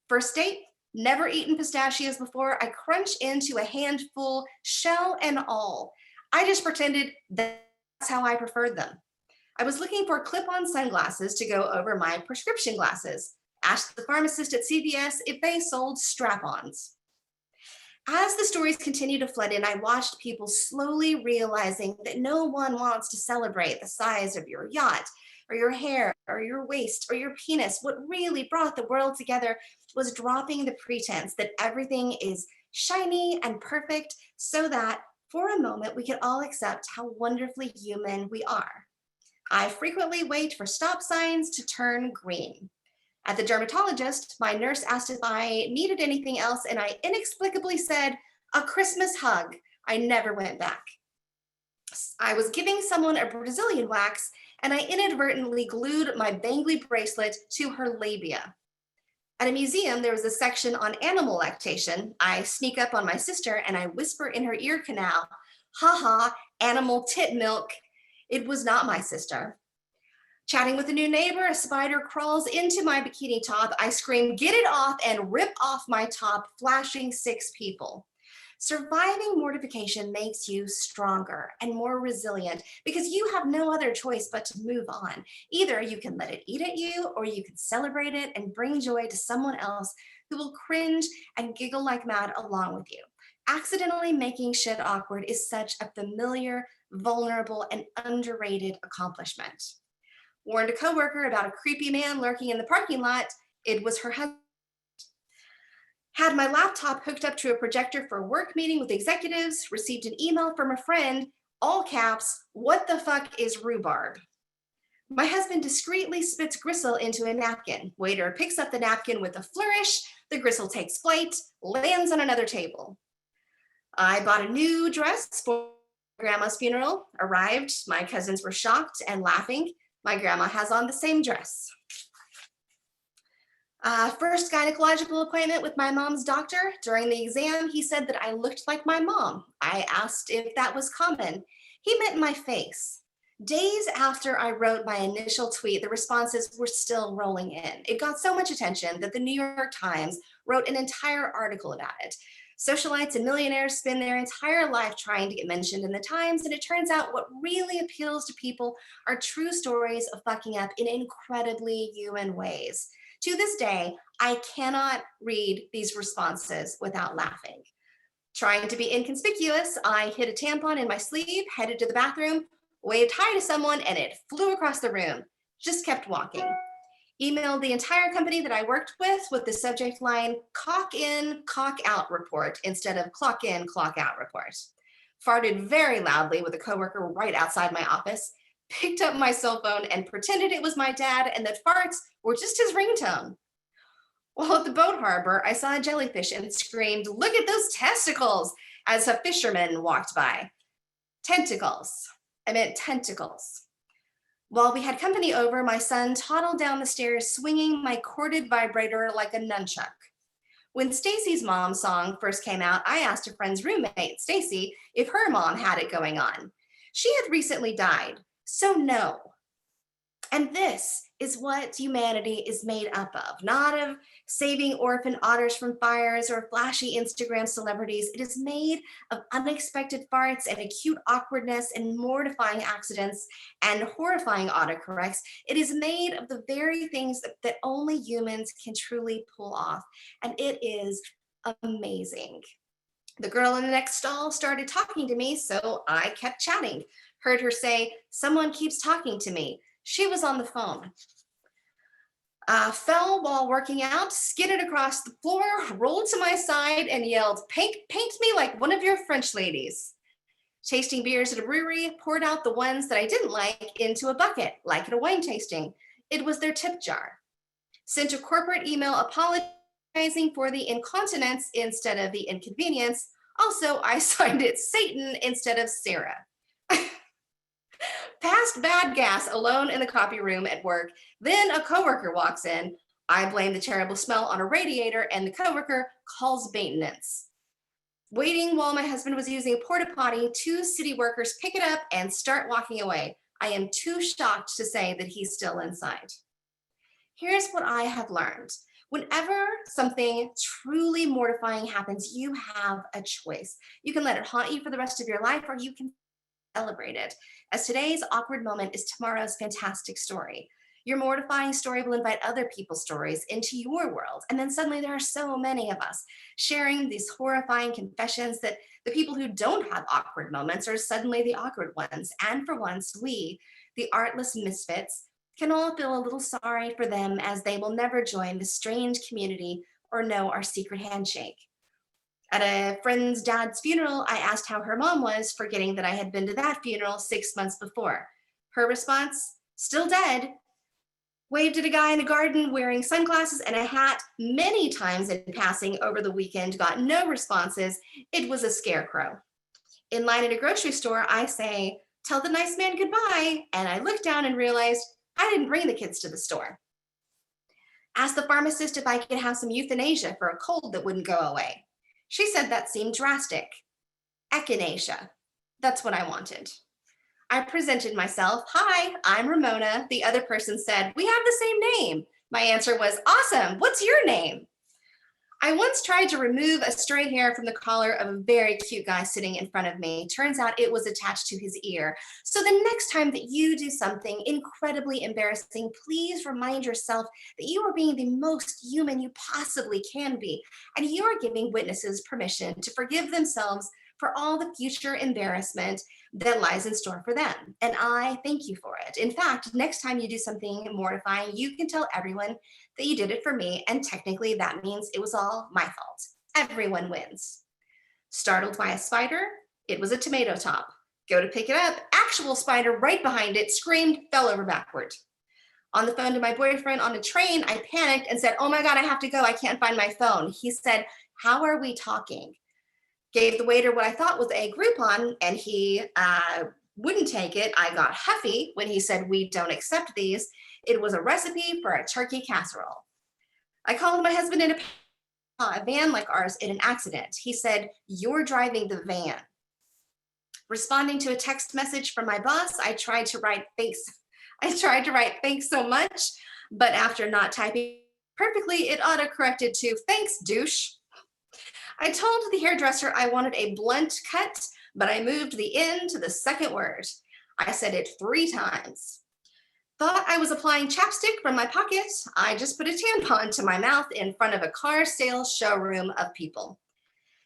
First date, never eaten pistachios before. I crunch into a handful, shell and all. I just pretended that's how I preferred them. I was looking for clip-on sunglasses to go over my prescription glasses. Asked the pharmacist at CVS if they sold strap-ons. As the stories continued to flood in, I watched people slowly realizing that no one wants to celebrate the size of your yacht or your hair or your waist or your penis. What really brought the world together was dropping the pretense that everything is shiny and perfect so that for a moment we could all accept how wonderfully human we are. I frequently wait for stop signs to turn green. At the dermatologist, my nurse asked if I needed anything else, and I inexplicably said, "A Christmas hug." I never went back. I was giving someone a Brazilian wax, and I inadvertently glued my bangly bracelet to her labia. At a museum, there was a section on animal lactation. I sneak up on my sister and I whisper in her ear canal, "Haha, animal tit milk." It was not my sister. Chatting with a new neighbor, a spider crawls into my bikini top. I scream, "Get it off," and rip off my top, flashing 6 people. Surviving mortification makes you stronger and more resilient because you have no other choice but to move on. Either you can let it eat at you, or you can celebrate it and bring joy to someone else who will cringe and giggle like mad along with you. Accidentally making shit awkward is such a familiar, vulnerable, and underrated accomplishment. Warned a coworker about a creepy man lurking in the parking lot. It was her husband. Had my laptop hooked up to a projector for a work meeting with executives. Received an email from a friend, all caps, "What the fuck is rhubarb?" My husband discreetly spits gristle into a napkin. Waiter picks up the napkin with a flourish. The gristle takes flight, lands on another table. I bought a new dress for grandma's funeral. Arrived. My cousins were shocked and laughing. My grandma has on the same dress. First gynecological appointment with my mom's doctor. During the exam, he said that I looked like my mom. I asked if that was common. He meant my face. Days after I wrote my initial tweet, the responses were still rolling in. It got so much attention that the New York Times wrote an entire article about it. Socialites and millionaires spend their entire life trying to get mentioned in the Times, and it turns out what really appeals to people are true stories of fucking up in incredibly human ways. To this day, I cannot read these responses without laughing. Trying to be inconspicuous, I hid a tampon in my sleeve, headed to the bathroom, waved hi to someone, and it flew across the room. Just kept walking. Emailed the entire company that I worked with the subject line, "Cock in, cock out report," instead of "clock in, clock out report." Farted very loudly with a coworker right outside my office. Picked up my cell phone and pretended it was my dad and that farts were just his ringtone. While at the boat harbor, I saw a jellyfish and screamed, "Look at those testicles," as a fisherman walked by. Tentacles. I meant tentacles. While we had company over, my son toddled down the stairs swinging my corded vibrator like a nunchuck. When Stacy's mom song first came out, I asked a friend's roommate, Stacy, if her mom had it going on. She had recently died, so no. And this is what humanity is made up of, not of saving orphan otters from fires or flashy Instagram celebrities. It is made of unexpected farts and acute awkwardness and mortifying accidents and horrifying autocorrects. It is made of the very things that only humans can truly pull off. And it is amazing. The girl in the next stall started talking to me, so I kept chatting. Heard her say, "Someone keeps talking to me." She was on the phone. Fell while working out, skidded across the floor, rolled to my side, and yelled, paint me like one of your French ladies." Tasting beers at a brewery, poured out the ones that I didn't like into a bucket, like at a wine tasting. It was their tip jar. Sent a corporate email apologizing for the incontinence instead of the inconvenience. Also, I signed it Satan instead of Sarah. Passed bad gas alone in the copy room at work. Then a coworker walks in. I blame the terrible smell on a radiator, and the coworker calls maintenance. Waiting while my husband was using a porta potty, 2 city workers pick it up and start walking away. I am too shocked to say that he's still inside. Here's what I have learned. Whenever something truly mortifying happens, you have a choice. You can let it haunt you for the rest of your life, or you can celebrate it, as today's awkward moment is tomorrow's fantastic story. Your mortifying story will invite other people's stories into your world. And then suddenly there are so many of us sharing these horrifying confessions that the people who don't have awkward moments are suddenly the awkward ones. And for once, we, the artless misfits, can all feel a little sorry for them as they will never join the strange community or know our secret handshake. At a friend's dad's funeral, I asked how her mom was, forgetting that I had been to that funeral 6 months before. Her response, still dead, waved at a guy in a garden wearing sunglasses and a hat many times in passing over the weekend, got no responses. It was a scarecrow. In line at a grocery store, I say, tell the nice man goodbye. And I looked down and realized I didn't bring the kids to the store. Asked the pharmacist if I could have some euthanasia for a cold that wouldn't go away. She said that seemed drastic. Echinacea. That's what I wanted. I presented myself. Hi, I'm Ramona. The other person said, we have the same name. My answer was, awesome. What's your name? I once tried to remove a stray hair from the collar of a very cute guy sitting in front of me. Turns out it was attached to his ear. So the next time that you do something incredibly embarrassing, please remind yourself that you are being the most human you possibly can be. And you are giving witnesses permission to forgive themselves for all the future embarrassment that lies in store for them. And I thank you for it. In fact, next time you do something mortifying, you can tell everyone that you did it for me, and technically that means it was all my fault. Everyone wins. Startled by a spider, it was a tomato top. Go to pick it up, actual spider right behind it, screamed, fell over backward. On the phone to my boyfriend on a train, I panicked and said, oh my God, I have to go. I can't find my phone. He said, how are we talking? Gave the waiter what I thought was a Groupon, and he wouldn't take it. I got huffy when he said, we don't accept these. It was a recipe for a turkey casserole. I called my husband in a van like ours in an accident. He said, you're driving the van. Responding to a text message from my boss, I tried to write thanks so much, but after not typing perfectly, it auto-corrected to thanks, douche. I told the hairdresser I wanted a blunt cut, but I moved the N to the second word. I said it 3 times. Thought I was applying chapstick from my pocket. I just put a tampon to my mouth in front of a car sales showroom of people.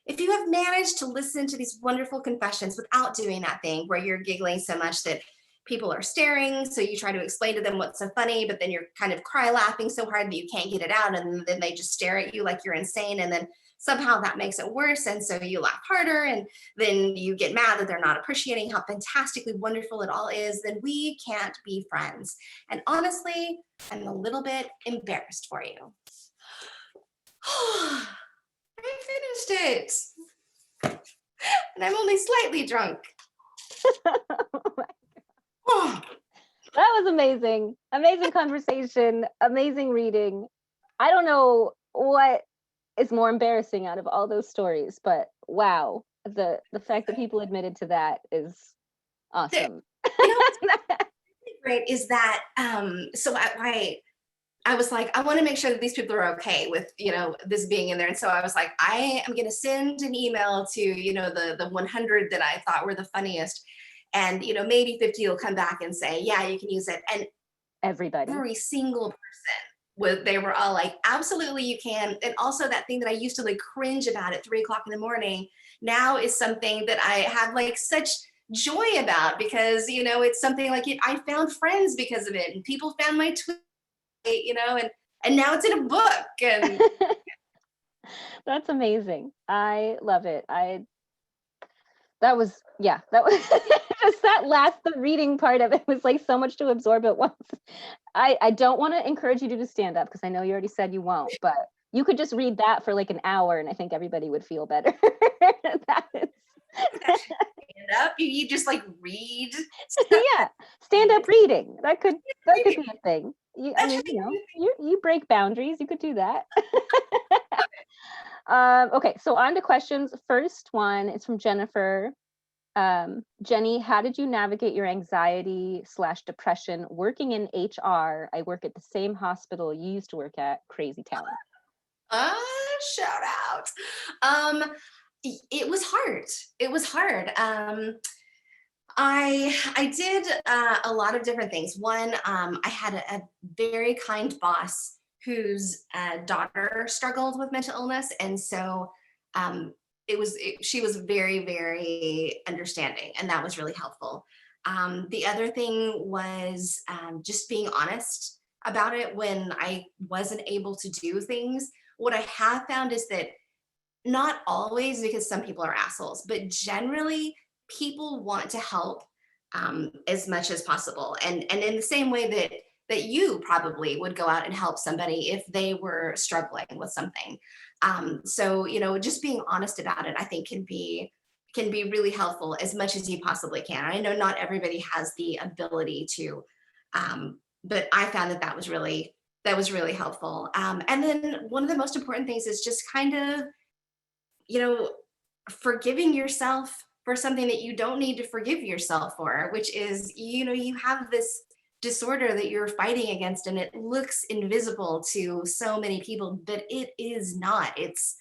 If you have managed to listen to these wonderful confessions without doing that thing where you're giggling so much that people are staring, so you try to explain to them what's so funny, but then you're kind of cry laughing so hard that you can't get it out, and then they just stare at you like you're insane, and then somehow that makes it worse, and so you laugh harder, and then you get mad that they're not appreciating how fantastically wonderful it all is, then we can't be friends. And honestly, I'm a little bit embarrassed for you. I finished it. And I'm only slightly drunk. Oh. That was amazing. Amazing conversation, amazing reading. I don't know what is more embarrassing out of all those stories, but wow, the fact that people admitted to that is awesome. You know what's really great is that so I was like, I want to make sure that these people are okay with, this being in there. And so I was like, I am going to send an email to, the 100 that I thought were the funniest. And, maybe 50 will come back and say, yeah, you can use it. And every single person, they were all like, absolutely, you can. And also that thing that I used to like cringe about at 3 o'clock in the morning now is something that I have like such joy about, because, it's something like I found friends because of it, and people found my tweet, and now it's in a book. And that's amazing. I love it. That was just the reading part of it was like so much to absorb at once. I don't want to encourage you to do stand up because I know you already said you won't, but you could just read that for like an hour and I think everybody would feel better. Stand up, you just like read stuff. Yeah, stand up reading. That could be a thing. You break boundaries. You could do that. Okay, so on to questions. First one is from Jennifer. Jenny, how did you navigate your anxiety/depression working in HR? I work at the same hospital you used to work at. Crazy town. Shout out. It was hard. I did a lot of different things. One, I had a very kind boss whose daughter struggled with mental illness, and so um, she was very, very understanding, and that was really helpful. The other thing was just being honest about it when I wasn't able to do things. What I have found is that not always, because some people are assholes, but generally people want to help as much as possible, and in the same way that you probably would go out and help somebody if they were struggling with something. So just being honest about it, I think can be really helpful as much as you possibly can. I know not everybody has the ability to, but I found that was really helpful. And then one of the most important things is just kind of you know, forgiving yourself for something that you don't need to forgive yourself for, which is, you have this disorder that you're fighting against, and it looks invisible to so many people, but it is not. It's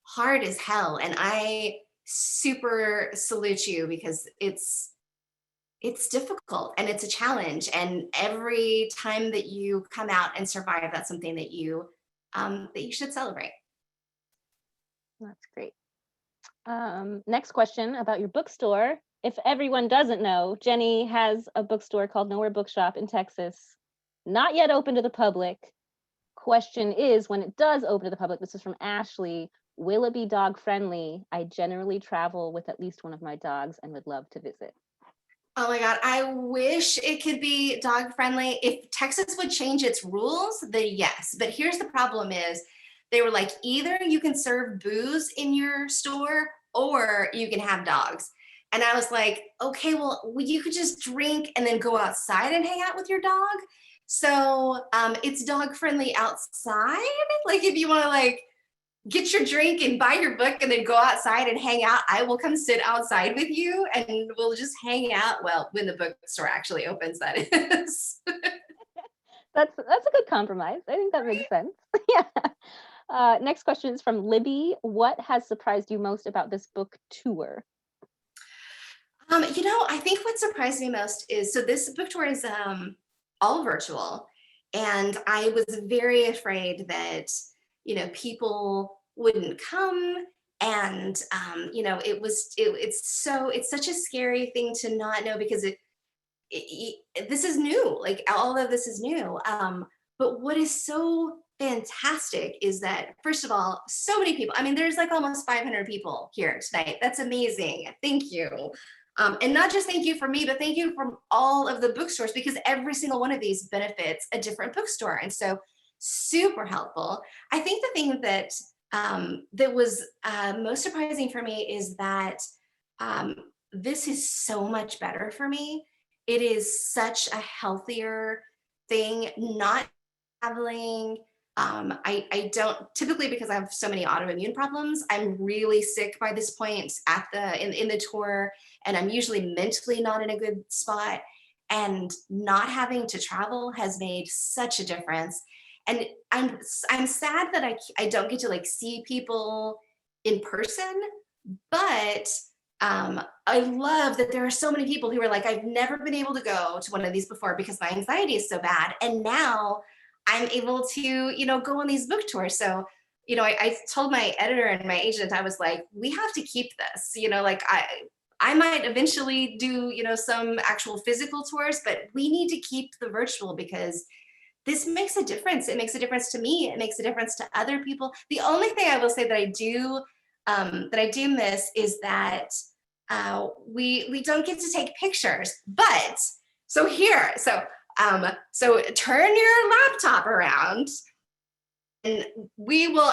hard as hell. And I super salute you because it's difficult and it's a challenge. And every time that you come out and survive, that's something that you should celebrate. That's great. Next question about your bookstore. If everyone doesn't know, Jenny has a bookstore called Nowhere Bookshop in Texas, not yet open to the public. Question is, when it does open to the public, this is from Ashley, will it be dog friendly? I generally travel with at least one of my dogs and would love to visit. Oh my God, I wish it could be dog friendly. If Texas would change its rules, then yes. But here's the problem is they were like, either you can serve booze in your store or you can have dogs. And I was like, okay, well, you could just drink and then go outside and hang out with your dog. So it's dog friendly outside. Like if you want to get your drink and buy your book and then go outside and hang out, I will come sit outside with you and we'll just hang out. Well, when the bookstore actually opens, that is. That's a good compromise. I think that makes sense. Yeah. Next question is from Libby. What has surprised you most about this book tour? I think what surprised me most is, so this book tour is all virtual, and I was very afraid that people wouldn't come, and it's such a scary thing to not know, because this is new, like all of this is new. But what is so fantastic is that, first of all, so many people, I mean, there's like almost 500 people here tonight. That's amazing. Thank you. And not just thank you for me, but thank you from all of the bookstores, because every single one of these benefits a different bookstore. And so super helpful. I think the thing that was most surprising for me is that this is so much better for me. It is such a healthier thing, not traveling. I don't typically, because I have so many autoimmune problems, I'm really sick by this point in the tour, and I'm usually mentally not in a good spot. And not having to travel has made such a difference. And I'm sad that I don't get to see people in person, but I love that there are so many people who are like, I've never been able to go to one of these before because my anxiety is so bad, and now I'm able to go on these book tours. So I told my editor and my agent, I was like, we have to keep this. I might eventually do some actual physical tours, but we need to keep the virtual, because this makes a difference. It makes a difference to me. It makes a difference to other people. The only thing I will say that I do miss is that we don't get to take pictures. But so turn your laptop around, and we will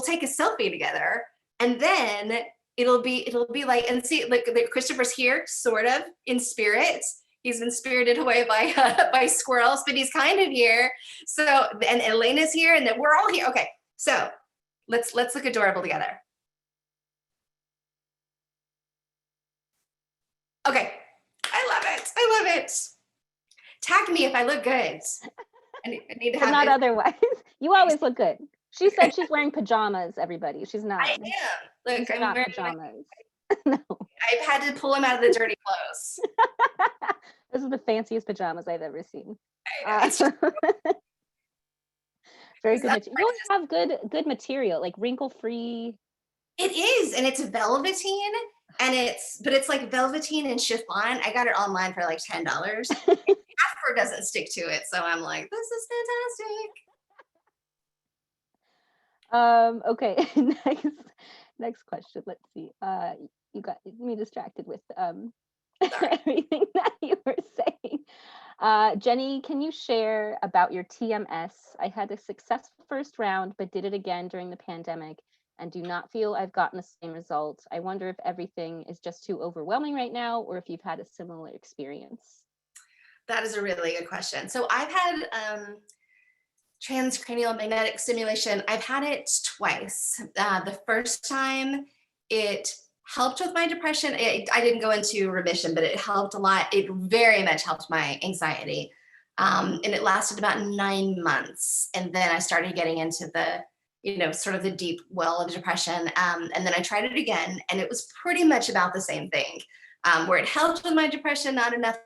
take a selfie together, and then it'll be like, and see, like Christopher's here, sort of in spirit. He's been spirited away by squirrels, but he's kind of here. So, and Elena's here, and then we're all here. Okay, so let's look adorable together. Okay, I love it. Tag me if I look good. I need to But have not it. otherwise. You always look good. She said she's wearing pajamas, everybody. She's not. I am. Look, These are I'm not wearing pajamas. No. I've had to pull him out of the dirty clothes. This is the fanciest pajamas I've ever seen. It's just, Very it's good. not- You always have good material, like wrinkle free. it is, and it's velveteen, but it's like velveteen and chiffon. I got it online for like $10. Casper doesn't stick to it, so I'm like, this is fantastic. Okay. Next question. Let's see. You got me distracted with Sorry. everything that you were saying. Jenny, can you share about your TMS? I had a successful first round, but did it again during the pandemic and do not feel I've gotten the same result. I wonder if everything is just too overwhelming right now or if you've had a similar experience. That is a really good question. So I've had transcranial magnetic stimulation. I've had it twice. The first time it helped with my depression. I didn't go into remission, but it helped a lot. It very much helped my anxiety. And it lasted about 9 months. And then I started getting into the, sort of the deep well of depression. And then I tried it again, and it was pretty much about the same thing, where it helped with my depression, not enough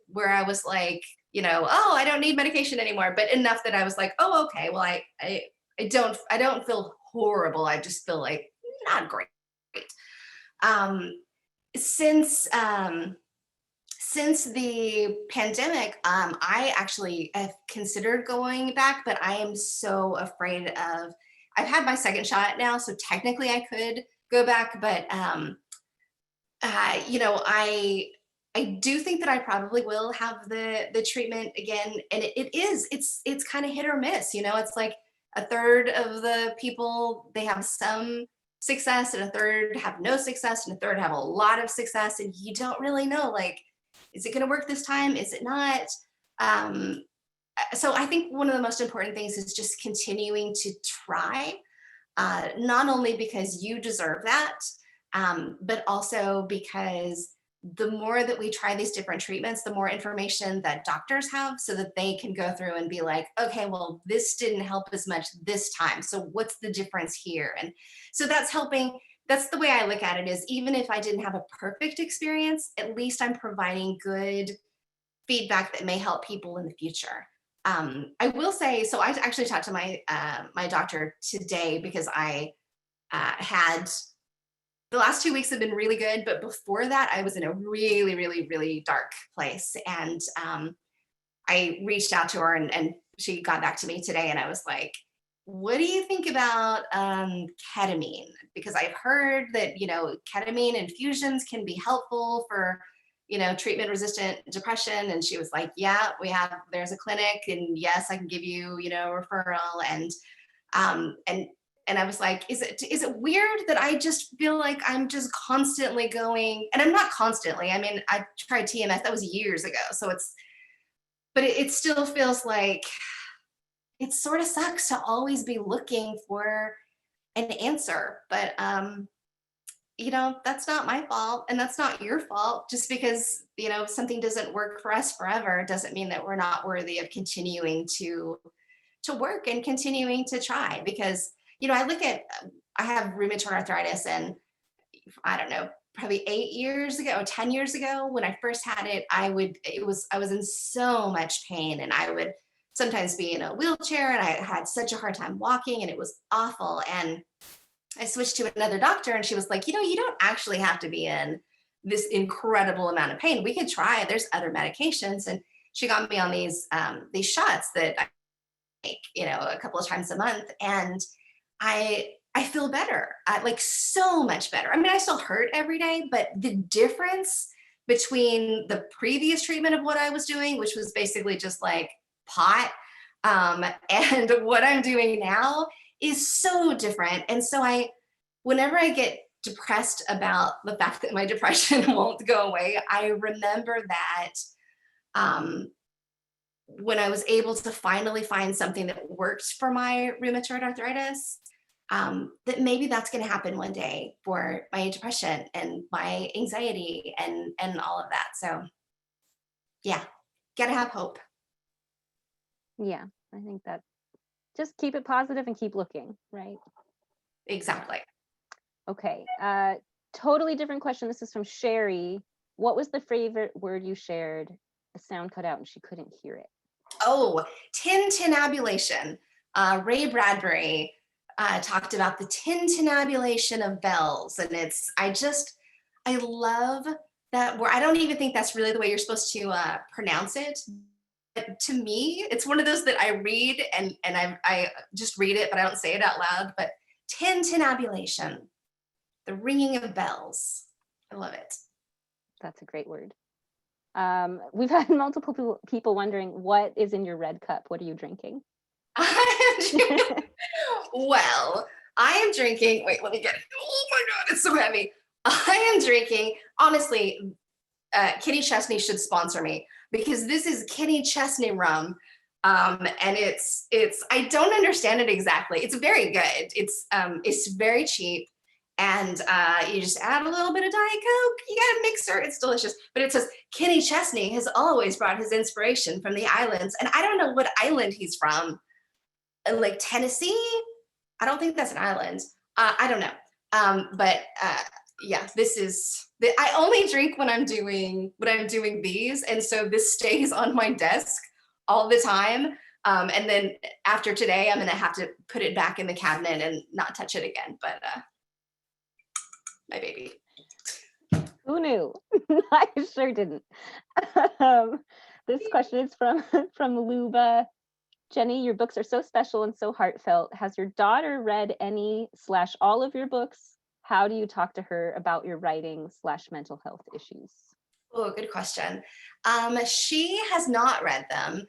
where I was like, oh, I don't need medication anymore, but enough that I was like, oh, okay, well, I don't feel horrible. I just feel like not great. Um, since the pandemic, I actually have considered going back, but I am so afraid of. I've had my second shot now, so technically I could go back, but I do think that I probably will have the treatment again, and it's kind of hit or miss. It's like a third of the people, they have some success, and a third have no success, and a third have a lot of success, and you don't really know, like, is it going to work this time? Is it not? Um, so I think one of the most important things is just continuing to try, not only because you deserve that, but also because the more that we try these different treatments, the more information that doctors have so that they can go through and be like, okay, well, this didn't help as much this time. So what's the difference here? And so that's helping. That's the way I look at it, is even if I didn't have a perfect experience, at least I'm providing good feedback that may help people in the future. I will say, so I actually talked to my doctor today because I had the last 2 weeks have been really good, but before that, I was in a really, really, really dark place. And I reached out to her, and she got back to me today, and I was like, what do you think about ketamine? Because I've heard that, ketamine infusions can be helpful for, treatment resistant depression. And she was like, yeah, there's a clinic, and yes, I can give you, a referral. And I was like, is it weird that I just feel like I'm just constantly going, and I'm not constantly, I mean, I tried TMS, that was years ago. So but it still feels like it sort of sucks to always be looking for an answer. But, that's not my fault, and that's not your fault. Just because, something doesn't work for us forever doesn't mean that we're not worthy of continuing to work and continuing to try. Because I have rheumatoid arthritis, and I don't know, probably 8 years ago, 10 years ago, when I first had it, I was in so much pain, and I would sometimes be in a wheelchair, and I had such a hard time walking, and it was awful. And I switched to another doctor, and she was like, you don't actually have to be in this incredible amount of pain. We could try, there's other medications. And she got me on these shots that I take, a couple of times a month. And I feel better, like so much better. I mean, I still hurt every day, but the difference between the previous treatment of what I was doing, which was basically just like pot, and what I'm doing now is so different. And so whenever I get depressed about the fact that my depression won't go away, I remember that when I was able to finally find something that worked for my rheumatoid arthritis, that maybe that's going to happen one day for my depression and my anxiety and all of that. So yeah, gotta have hope. Yeah, I think that just keep it positive and keep looking, right? Exactly. Okay. Totally different question. This is from Sherry. What was the favorite word you shared? The sound cut out and she couldn't hear it. Oh, tintinnabulation. Ray Bradbury talked about the tintinnabulation of bells, and I love that word. I don't even think that's really the way you're supposed to pronounce it. But to me, it's one of those that I read and I just read it, but I don't say it out loud. But tintinnabulation, the ringing of bells. I love it. That's a great word. We've had multiple people wondering, what is in your red cup? What are you drinking? Well, I am drinking. Wait, let me get it. Oh my God, it's so heavy. I am drinking. Honestly, Kenny Chesney should sponsor me because this is Kenny Chesney rum. And it's I don't understand it exactly. It's very good. It's very cheap. And you just add a little bit of Diet Coke. You got a mixer. It's delicious. But it says Kenny Chesney has always brought his inspiration from the islands. And I don't know what island he's from. Like Tennessee? I don't think that's an island. I don't know. But yeah, I only drink when I'm doing these. And so this stays on my desk all the time. And then after today, I'm going to have to put it back in the cabinet and not touch it again. But my baby. Who knew? I sure didn't. This question is from Luba. Jenny, your books are so special and so heartfelt. Has your daughter read any/all of your books? How do you talk to her about your writing/mental health issues? Oh, good question. She has not read them.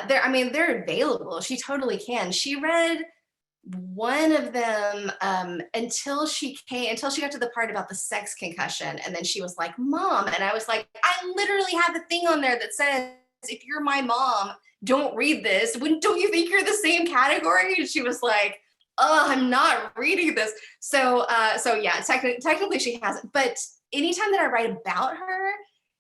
They're available. She totally can. She read one of them until she got to the part about the sex concussion, and then she was like, "Mom," and I was like, "I literally have a thing on there that says if you're my mom, don't read this. Don't you think you're the same category?" And she was like, "Oh, I'm not reading this." So yeah, technically she hasn't. But anytime that I write about her,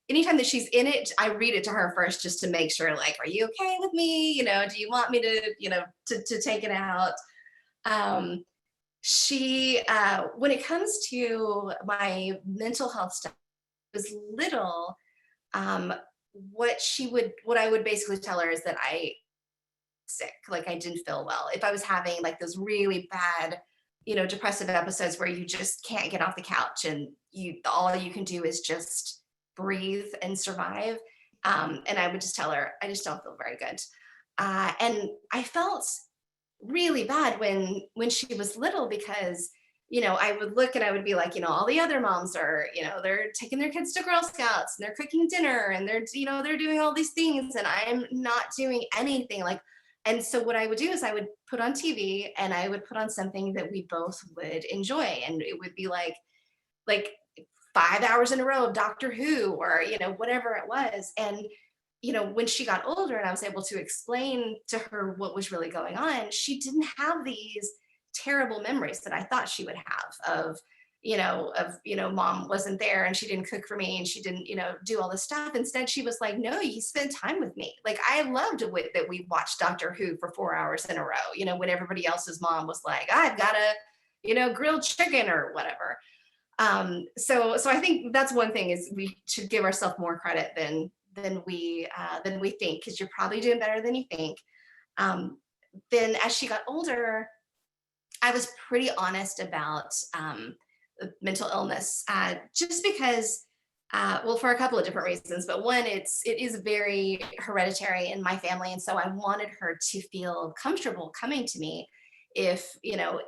anytime that she's in it, I read it to her first just to make sure, like, are you okay with me? You know, do you want me to, to take it out? She, when it comes to my mental health stuff, was little, what I would basically tell her is that I sick, like I didn't feel well. If I was having like those really bad, depressive episodes where you just can't get off the couch and all you can do is just breathe and survive. And I would just tell her, I just don't feel very good. And I felt really bad when she was little because I would look and I would be like, all the other moms are, they're taking their kids to Girl Scouts and they're cooking dinner and they're doing all these things and I'm not doing anything. Like, and so what I would do is I would put on TV and I would put on something that we both would enjoy, and it would be like 5 hours in a row of Doctor Who or whatever it was. And when she got older and I was able to explain to her what was really going on, she didn't have these terrible memories that I thought she would have of mom wasn't there and she didn't cook for me and she didn't, do all this stuff. Instead, she was like, no, you spent time with me. Like, I loved that we watched Doctor Who for 4 hours in a row, when everybody else's mom was like, I've got a, grilled chicken or whatever. So I think that's one thing, is we should give ourselves more credit than we think, because you're probably doing better than you think. Then as she got older, I was pretty honest about mental illness, just because, for a couple of different reasons. But one, it is very hereditary in my family, and so I wanted her to feel comfortable coming to me if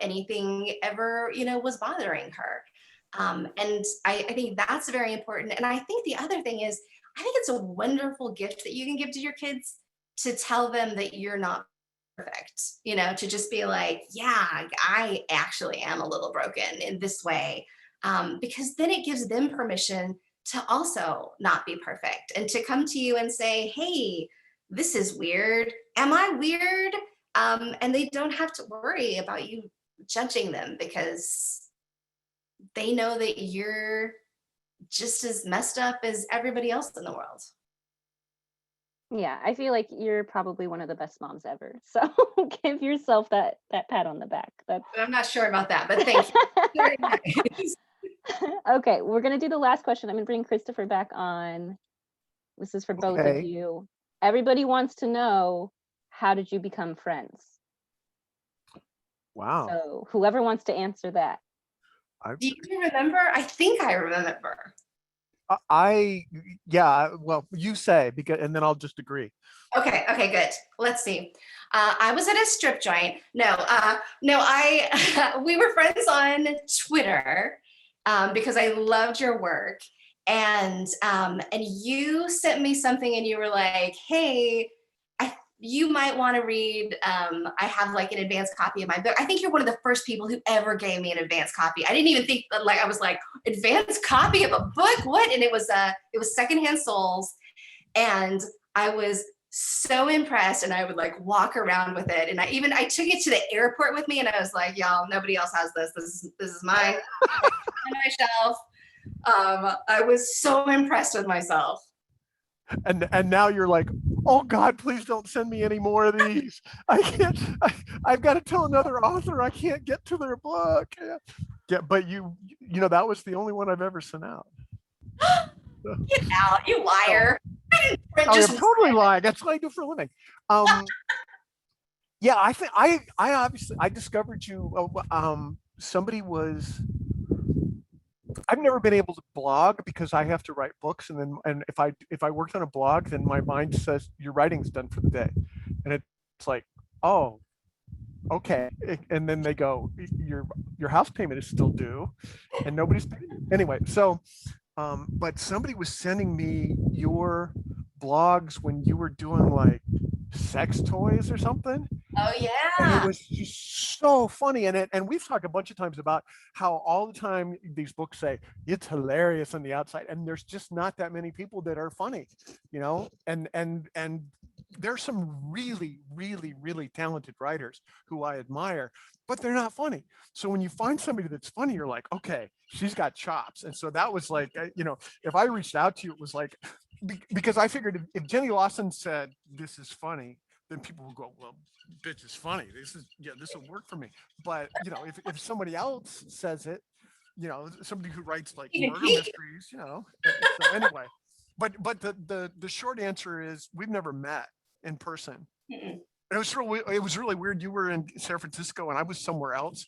anything ever was bothering her. And I think that's very important. And I think the other thing is, I think it's a wonderful gift that you can give to your kids, to tell them that you're not perfect, to just be like, yeah, I actually am a little broken in this way. Because then it gives them permission to also not be perfect and to come to you and say, hey, this is weird. Am I weird? And they don't have to worry about you judging them, because they know that you're just as messed up as everybody else in the world. Yeah, I feel like you're probably one of the best moms ever. So give yourself that pat on the back. I'm not sure about that, but thank you. Very nice. Okay, we're gonna do the last question. I'm gonna bring Christopher back on. This is for both of Okay. you. Everybody wants to know, how did you become friends? Wow. So whoever wants to answer that. Do you remember? I think I remember. Yeah, well, you say, because, and then I'll just agree. Okay, good. Let's see. I was at a strip joint. No, we were friends on Twitter because I loved your work, and you sent me something, and you were like, "Hey, you might want to read. I have like an advanced copy of my book." I think you're one of the first people who ever gave me an advanced copy. I didn't even think that, like, I was like, advanced copy of a book? What? And it was Secondhand Souls, and I was so impressed, and I would like walk around with it, and I took it to the airport with me, and I was like, y'all, nobody else has this. This is mine. On my shelf. I was so impressed with myself. And now you're like, oh God, please don't send me any more of these. I can't. I've got to tell another author I can't get to their book. Yeah, but you know that was the only one I've ever sent out. Get out, you liar. I'm totally lying. That's what I do for a living. Yeah, I think I obviously I discovered you. Somebody was. I've never been able to blog because I have to write books, and if I worked on a blog, then my mind says your writing's done for the day, and it's like, oh, okay, and then they go, your house payment is still due, and nobody's paying you. Anyway, so but somebody was sending me your blogs when you were doing like sex toys or something. Oh And it yeah. was just so funny. And we've talked a bunch of times about how all the time these books say it's hilarious on the outside, and there's just not that many people that are funny, you know. And there's some really, really, really talented writers who I admire, but they're not funny. So when you find somebody that's funny, you're like, okay, she's got chops. And so that was like, you know, if I reached out to you, it was like, because I figured if Jenny Lawson said this is funny, then people will go, well, bitch is funny. This will work for me. But you know, if somebody else says it, you know, somebody who writes like Even murder me. mysteries, you know. So anyway, but the short answer is we've never met in person. Mm-mm. It was really weird. You were in San Francisco and I was somewhere else,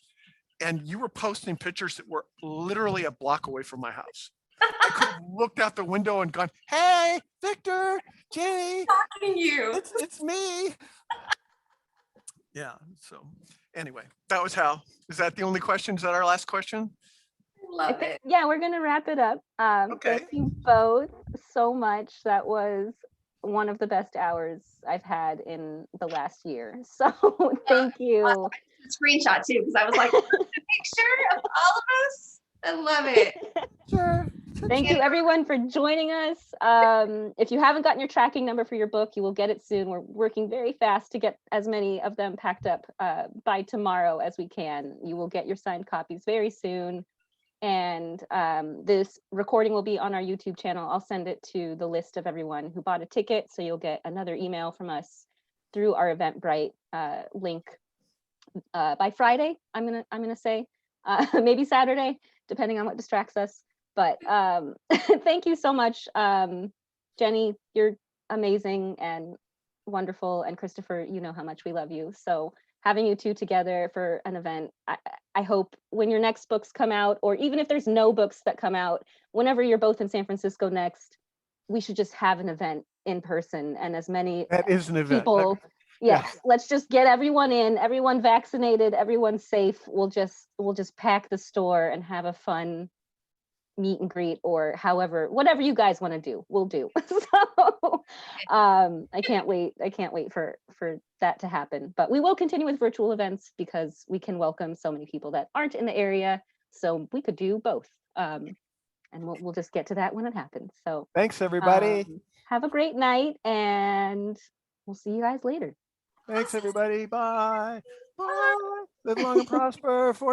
and you were posting pictures that were literally a block away from my house. I could have looked out the window and gone, "Hey, Victor, Jenny, Talking to you. it's me." Yeah. So anyway, that was Hal. Is that the only question? Is that our last question? I Love think, it. yeah, we're gonna wrap it up. Okay. Thank you both so much. That was one of the best hours I've had in the last year. So thank you. Screenshot too, because I was like, a picture of all of us. I love it. Sure. Thank you everyone for joining us. If you haven't gotten your tracking number for your book, you will get it soon. We're working very fast to get as many of them packed up by tomorrow as we can. You will get your signed copies very soon. And this recording will be on our YouTube channel. I'll send it to the list of everyone who bought a ticket, so you'll get another email from us through our Eventbrite link by Friday. I'm gonna say maybe Saturday, depending on what distracts us. But thank you so much, Jenny. You're amazing and wonderful, and Christopher, you know how much we love you. So having you two together for an event, I hope when your next books come out, or even if there's no books that come out, whenever you're both in San Francisco next, we should just have an event in person, and as many That is an event. people. Yes, Yeah. let's just get everyone in, everyone vaccinated, everyone safe. We'll just pack the store and have a fun meet and greet, or however, whatever you guys want to do, we'll do. So I can't wait for that to happen. But we will continue with virtual events because we can welcome so many people that aren't in the area, so we could do both. And we'll just get to that when it happens. So Thanks, everybody. have a great night, and we'll see you guys later. Thanks, everybody. Bye. Bye. Live long and prosper. Force